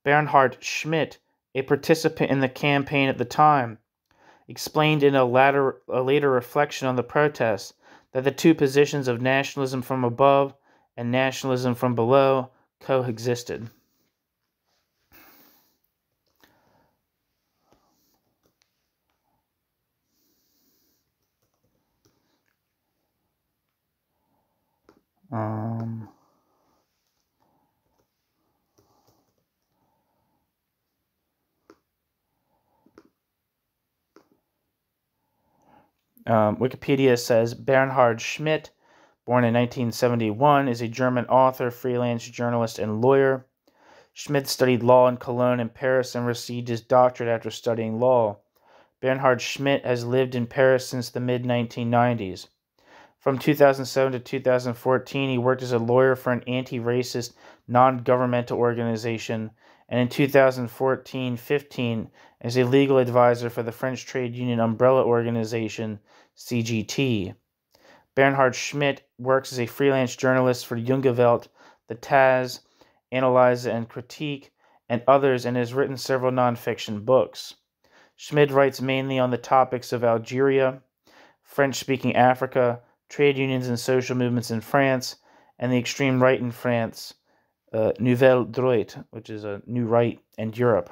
Bernhard Schmidt, a participant in the campaign at the time, explained in a later reflection on the protests that the two positions of nationalism from above and nationalism from below coexisted. Wikipedia says Bernhard Schmidt, born in 1971, is a German author, freelance journalist, and lawyer. Schmidt studied law in Cologne and Paris and received his doctorate after studying law. Bernhard Schmidt has lived in Paris since the mid-1990s. From 2007 to 2014, he worked as a lawyer for an anti-racist, non-governmental organization, and in 2014-15 as a legal advisor for the French trade union umbrella organization, CGT. Bernhard Schmidt works as a freelance journalist for Junge Welt, the Taz, Analyse and Critique, and others, and has written several nonfiction books. Schmidt writes mainly on the topics of Algeria, French-speaking Africa, trade unions and social movements in France, and the extreme right in France, Nouvelle Droite, which is a new right, and Europe.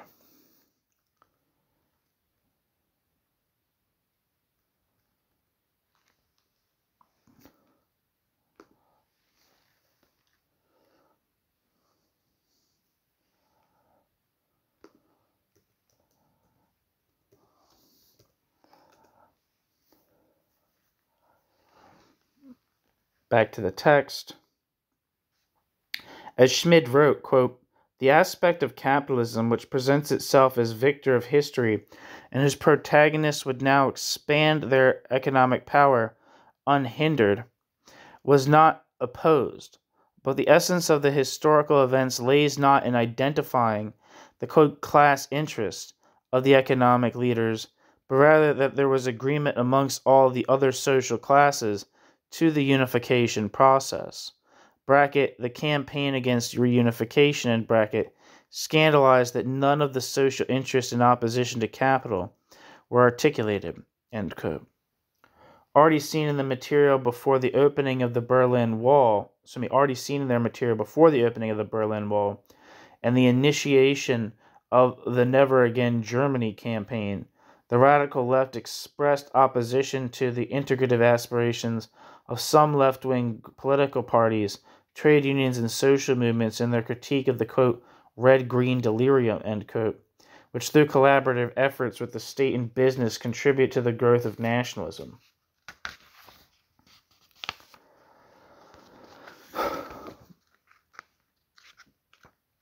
Back to the text. As Schmidt wrote, quote, "The aspect of capitalism which presents itself as victor of history and whose protagonists would now expand their economic power unhindered was not opposed, but the essence of the historical events lays not in identifying the quote, class interest of the economic leaders, but rather that there was agreement amongst all the other social classes to the unification process. Bracket, the campaign against reunification, and bracket, scandalized that none of the social interests in opposition to capital were articulated," end quote. Already seen in the material before the opening of the Berlin Wall, and the initiation of the Never Again Germany campaign, the radical left expressed opposition to the integrative aspirations of some left-wing political parties, trade unions, and social movements in their critique of the, quote, red-green delirium, end quote, which through collaborative efforts with the state and business contribute to the growth of nationalism.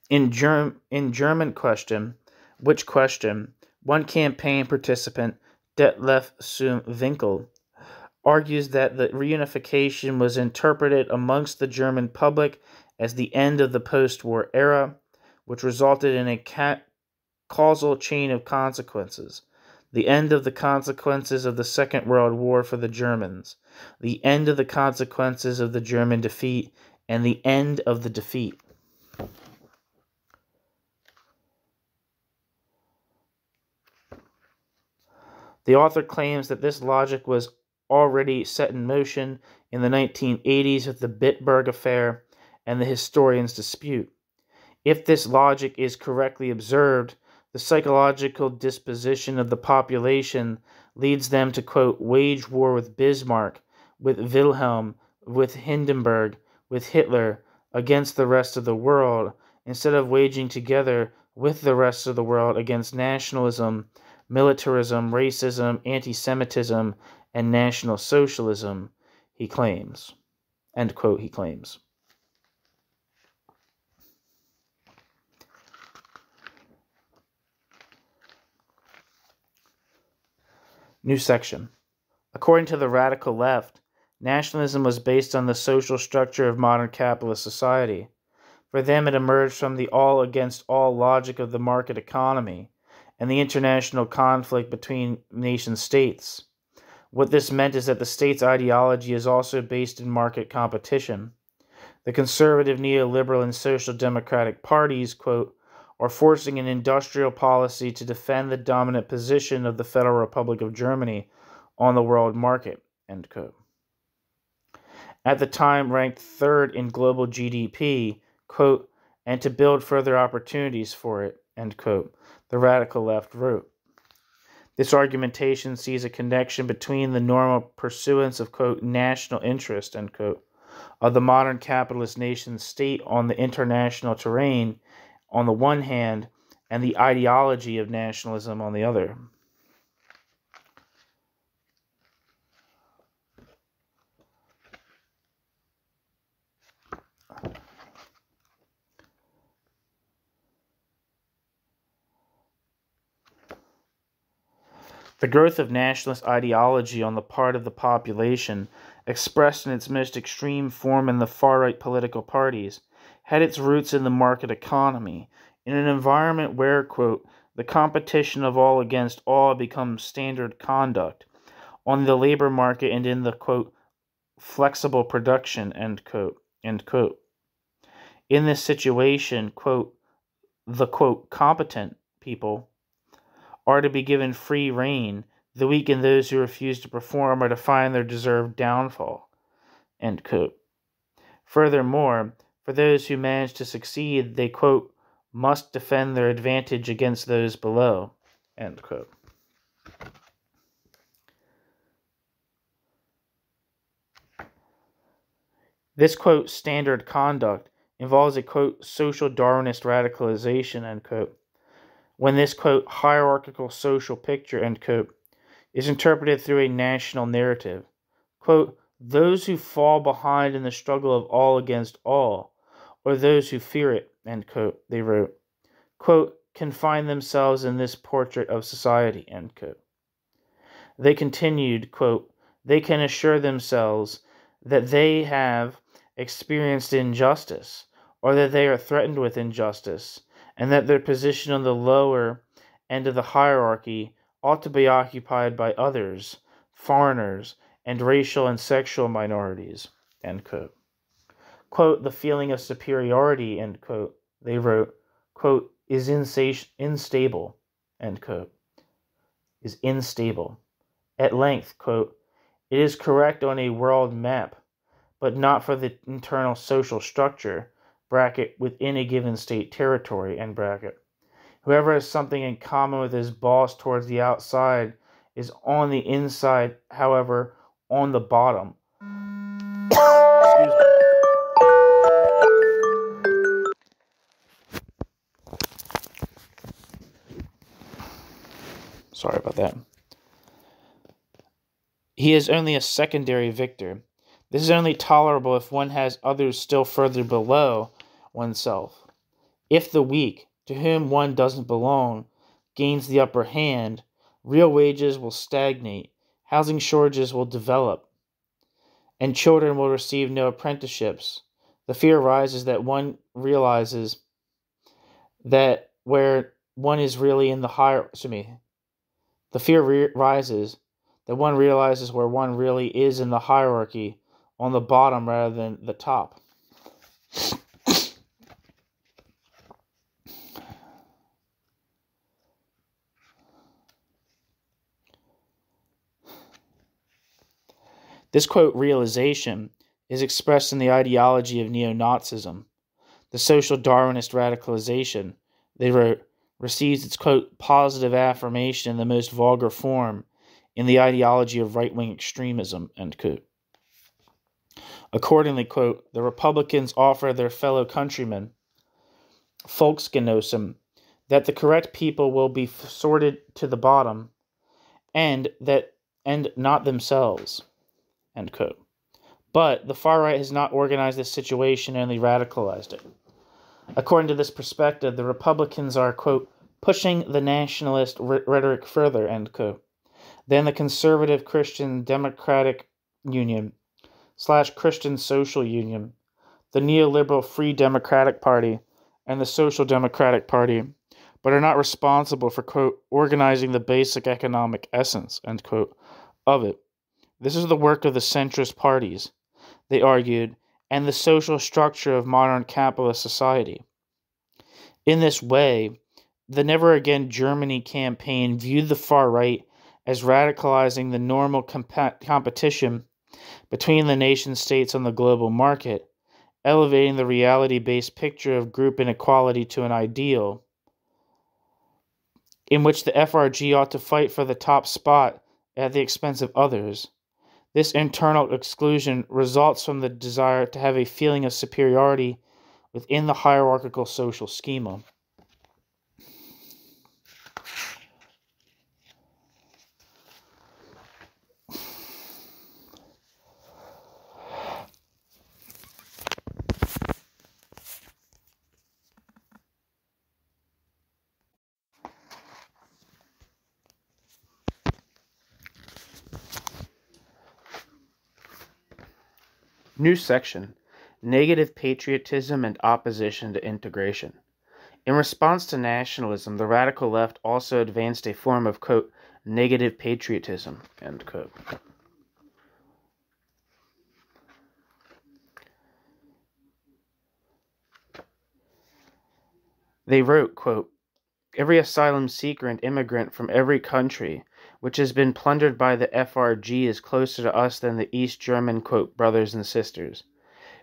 In German question, which question, one campaign participant, Detlef Winkel, argues that the reunification was interpreted amongst the German public as the end of the post-war era, which resulted in a causal chain of consequences. The end of the consequences of the Second World War for the Germans, the end of the consequences of the German defeat, and the end of the defeat. The author claims that this logic was already set in motion in the 1980s with the Bitburg affair and the historians' dispute. If this logic is correctly observed, the psychological disposition of the population leads them to, quote, wage war with Bismarck, with Wilhelm, with Hindenburg, with Hitler, against the rest of the world, instead of waging together with the rest of the world against nationalism, militarism, racism, anti-Semitism, and National Socialism, he claims. End quote, he claims. New section. According to the radical left, nationalism was based on the social structure of modern capitalist society. For them, it emerged from the all-against-all logic of the market economy and the international conflict between nation-states. What this meant is that the state's ideology is also based in market competition. The conservative, neoliberal, and social democratic parties, quote, are forcing an industrial policy to defend the dominant position of the Federal Republic of Germany on the world market, end quote. At the time ranked third in global GDP, quote, and to build further opportunities for it, end quote, the radical left wrote. This argumentation sees a connection between the normal pursuance of, quote, national interest, end quote, of the modern capitalist nation state on the international terrain on the one hand, and the ideology of nationalism on the other. The growth of nationalist ideology on the part of the population, expressed in its most extreme form in the far-right political parties, had its roots in the market economy, in an environment where, quote, the competition of all against all becomes standard conduct, on the labor market and in the, quote, flexible production, end quote, end quote. In this situation, quote, the, quote, competent people are to be given free rein, the weak and those who refuse to perform are to find their deserved downfall, end quote. Furthermore, for those who manage to succeed, they, quote, must defend their advantage against those below, end quote. This, quote, standard conduct involves a, quote, social Darwinist radicalization, end quote, when this, quote, hierarchical social picture, end quote, is interpreted through a national narrative. Quote, those who fall behind in the struggle of all against all, or those who fear it, end quote, they wrote, quote, can find themselves in this portrait of society, end quote. They continued, quote, they can assure themselves that they have experienced injustice, or that they are threatened with injustice, and that their position on the lower end of the hierarchy ought to be occupied by others, foreigners, and racial and sexual minorities, end quote. Quote, the feeling of superiority, end quote, they wrote, quote, is unstable, end quote, is unstable. At length, quote, it is correct on a world map, but not for the internal social structure, bracket, within a given state territory, end bracket. Whoever has something in common with his boss towards the outside is on the inside, however, on the bottom. Excuse me. Sorry about that. He is only a secondary victor. This is only tolerable if one has others still further below oneself. If the weak, to whom one doesn't belong, gains the upper hand, real wages will stagnate, housing shortages will develop, and children will receive no apprenticeships. The fear arises that one realizes that where one is really in the higher, the fear rises that one realizes where one really is in the hierarchy, on the bottom rather than the top. This, quote, realization is expressed in the ideology of Neo-Nazism. The social Darwinist radicalization, they wrote, receives its, quote, positive affirmation in the most vulgar form in the ideology of right-wing extremism, end quote. Accordingly, quote, the Republicans offer their fellow countrymen, Volksgenossen, that the correct people will be sorted to the bottom, and not themselves, end quote. But the far right has not organized this situation, only radicalized it. According to this perspective, the Republicans are, quote, pushing the nationalist rhetoric further, end quote, than the conservative Christian Democratic Union / Christian Social Union, the neoliberal Free Democratic Party, and the Social Democratic Party, but are not responsible for, quote, organizing the basic economic essence, end quote, of it. This is the work of the centrist parties, they argued, and the social structure of modern capitalist society. In this way, the Never Again Germany campaign viewed the far right as radicalizing the normal competition between the nation-states on the global market, elevating the reality-based picture of group inequality to an ideal, in which the FRG ought to fight for the top spot at the expense of others. This internal exclusion results from the desire to have a feeling of superiority within the hierarchical social schema. New section: Negative patriotism and opposition to integration. In response to nationalism, the radical left also advanced a form of, quote, negative patriotism, end quote. They wrote, quote, every asylum seeker and immigrant from every country which has been plundered by the FRG is closer to us than the East German, quote, brothers and sisters,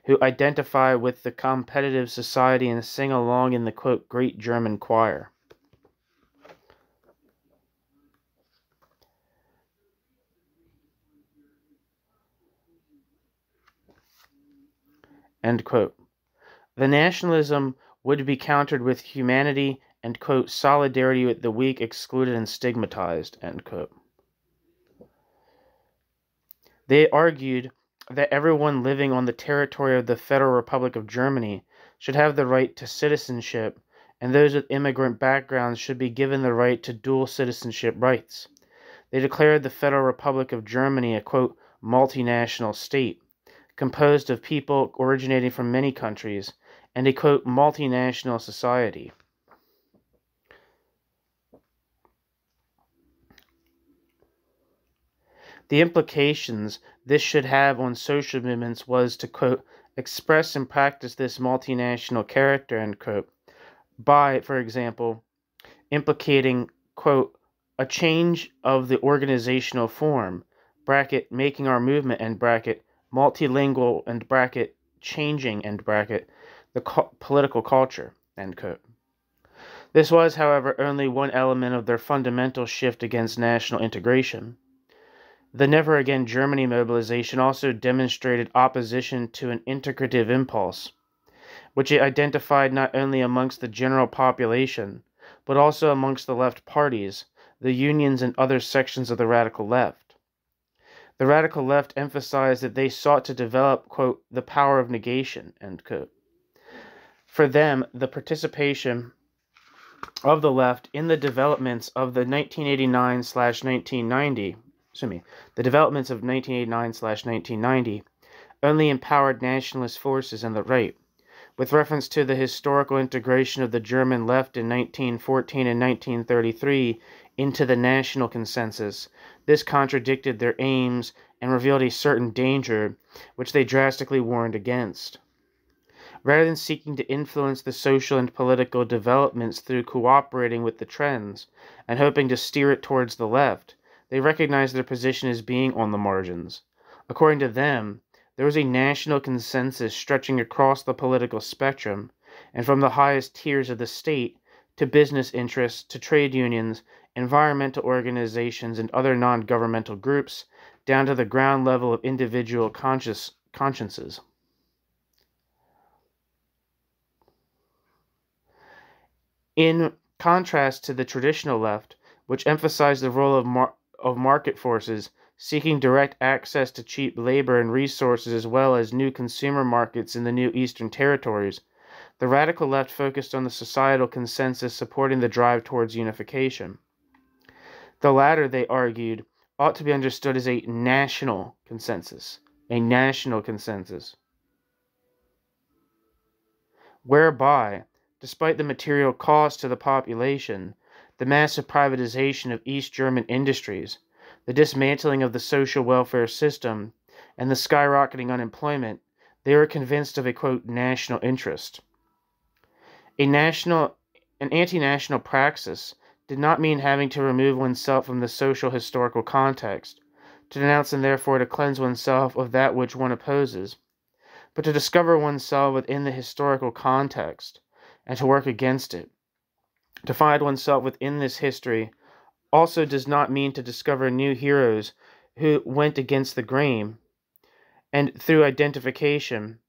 who identify with the competitive society and sing along in the, quote, great German choir. End quote. The nationalism would be countered with humanity and, quote, solidarity with the weak, excluded, and stigmatized, end quote. They argued that everyone living on the territory of the Federal Republic of Germany should have the right to citizenship, and those with immigrant backgrounds should be given the right to dual citizenship rights. They declared the Federal Republic of Germany a, quote, multinational state, composed of people originating from many countries, and a, quote, multinational society. The implications this should have on social movements was to, quote, express and practice this multinational character, end quote, by, for example, implicating, quote, a change of the organizational form, bracket, making our movement, end bracket, multilingual, end bracket, changing, end bracket, the political culture, end quote. This was, however, only one element of their fundamental shift against national integration. The Never Again Germany mobilization also demonstrated opposition to an integrative impulse, which it identified not only amongst the general population, but also amongst the left parties, the unions, and other sections of the radical left. The radical left emphasized that they sought to develop, quote, the power of negation, end quote. For them, the participation of the left in the developments of the 1989/1990, the developments of 1989/1990 only empowered nationalist forces and the right. With reference to the historical integration of the German left in 1914 and 1933 into the national consensus, this contradicted their aims and revealed a certain danger which they drastically warned against. Rather than seeking to influence the social and political developments through cooperating with the trends and hoping to steer it towards the left, they recognized their position as being on the margins. According to them, there was a national consensus stretching across the political spectrum, and from the highest tiers of the state to business interests to trade unions, environmental organizations, and other non-governmental groups, down to the ground level of individual consciences. In contrast to the traditional left, which emphasized the role of market forces, seeking direct access to cheap labor and resources as well as new consumer markets in the new Eastern territories, the radical left focused on the societal consensus supporting the drive towards unification. The latter, they argued, ought to be understood as a national consensus, whereby, despite the material cost to the population, the massive privatization of East German industries, the dismantling of the social welfare system, and the skyrocketing unemployment, they were convinced of a, quote, national interest. An anti-national praxis did not mean having to remove oneself from the social historical context, to denounce and therefore to cleanse oneself of that which one opposes, but to discover oneself within the historical context, and to work against it. To find oneself within this history also does not mean to discover new heroes who went against the grain, and through identification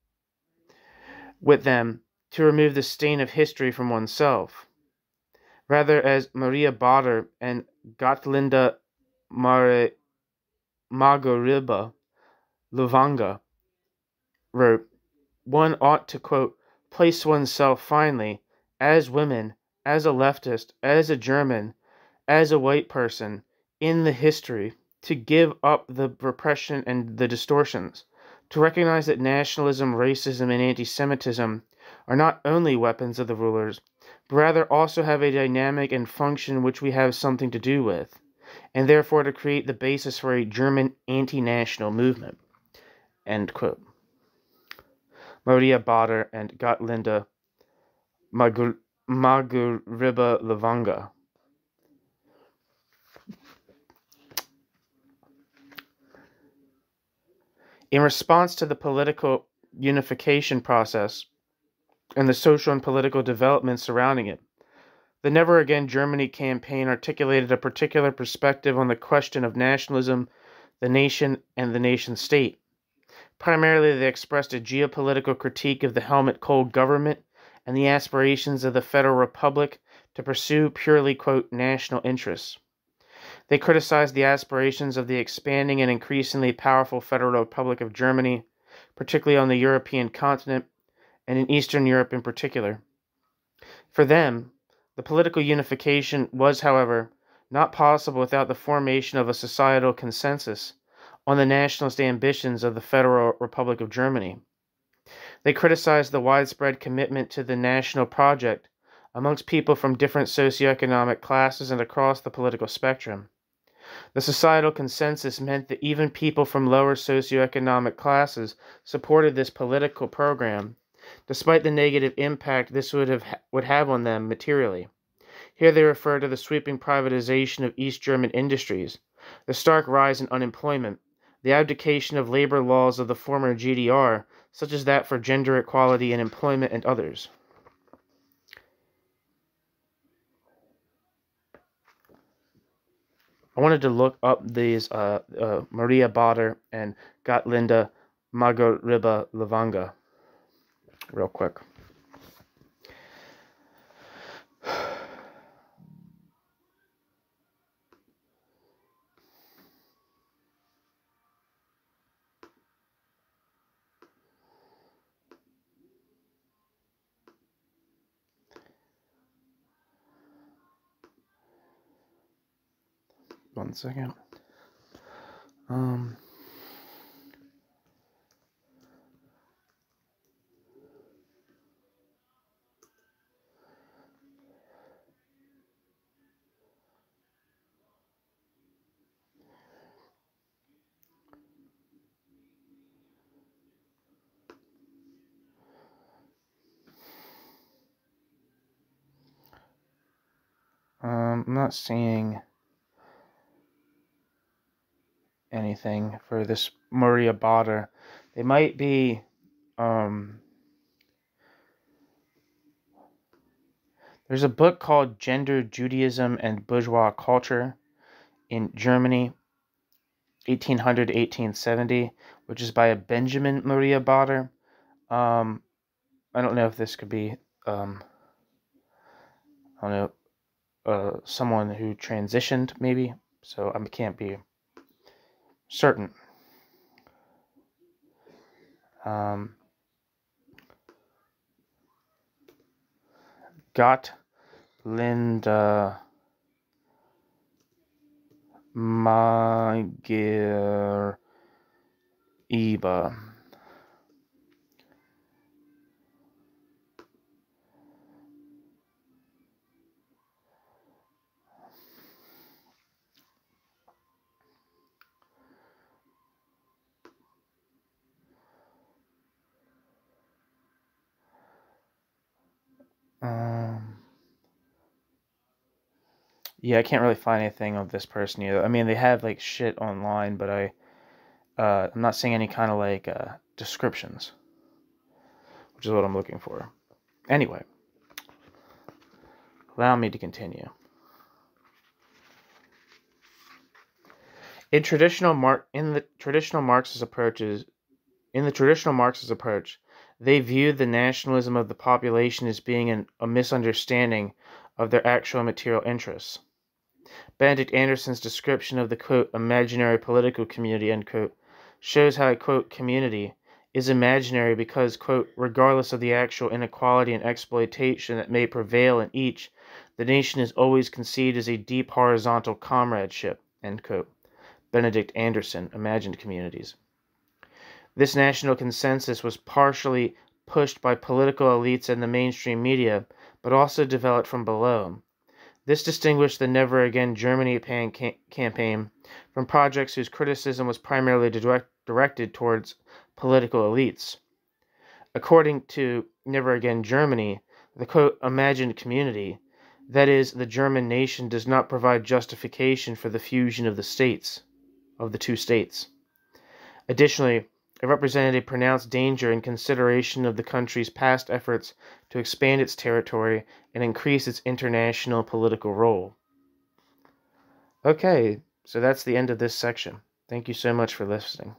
with them, to remove the stain of history from oneself. Rather, as Maria Bader and Gottlinda Margariba Luvanga wrote, one ought to, quote, place oneself finally, as women, as a leftist, as a German, as a white person, in the history, to give up the repression and the distortions, to recognize that nationalism, racism, and anti-Semitism are not only weapons of the rulers, but rather also have a dynamic and function which we have something to do with, and therefore to create the basis for a German anti-national movement. End quote. Maria Bader and Gottlinda Margariba Luvanga. In response to the political unification process and the social and political developments surrounding it, the Never Again Germany campaign articulated a particular perspective on the question of nationalism, the nation, and the nation-state. Primarily, they expressed a geopolitical critique of the Helmut Kohl government and the aspirations of the Federal Republic to pursue purely, quote, national interests. They criticized the aspirations of the expanding and increasingly powerful Federal Republic of Germany, particularly on the European continent and in Eastern Europe in particular. For them, the political unification was, however, not possible without the formation of a societal consensus on the nationalist ambitions of the Federal Republic of Germany. They criticized the widespread commitment to the national project amongst people from different socioeconomic classes and across the political spectrum. The societal consensus meant that even people from lower socioeconomic classes supported this political program, despite the negative impact this would have on them materially. Here they refer to the sweeping privatization of East German industries, the stark rise in unemployment, the abdication of labor laws of the former GDR, such as that for gender equality in employment and others. I wanted to look up these Maria Bader and Gottlinda Margariba Luvanga real quick. 1 second. I'm not seeing anything for this Maria Botter. They might be, there's a book called Gender, Judaism, and Bourgeois Culture in Germany, 1800 to 1870, which is by a Benjamin Maria Botter. I don't know if this could be, I don't know, someone who transitioned, maybe. So I can't be certain. Linda Magireba. Yeah, I can't really find anything of this person either. I mean, they have like shit online, but I'm not seeing any kind of like descriptions, which is what I'm looking for. Anyway, allow me to continue. In the traditional Marxist approach, they viewed the nationalism of the population as being a misunderstanding of their actual material interests. Benedict Anderson's description of the, quote, imaginary political community, end quote, shows how a, quote, community is imaginary because, quote, regardless of the actual inequality and exploitation that may prevail in each, the nation is always conceived as a deep horizontal comradeship, end quote. Benedict Anderson, Imagined Communities. This national consensus was partially pushed by political elites and the mainstream media, but also developed from below. This distinguished the Never Again Germany campaign from projects whose criticism was primarily directed towards political elites. According to Never Again Germany, the, quote, imagined community, that is, the German nation, does not provide justification for the fusion of the two states. Additionally, it represented a pronounced danger in consideration of the country's past efforts to expand its territory and increase its international political role. Okay, so that's the end of this section. Thank you so much for listening.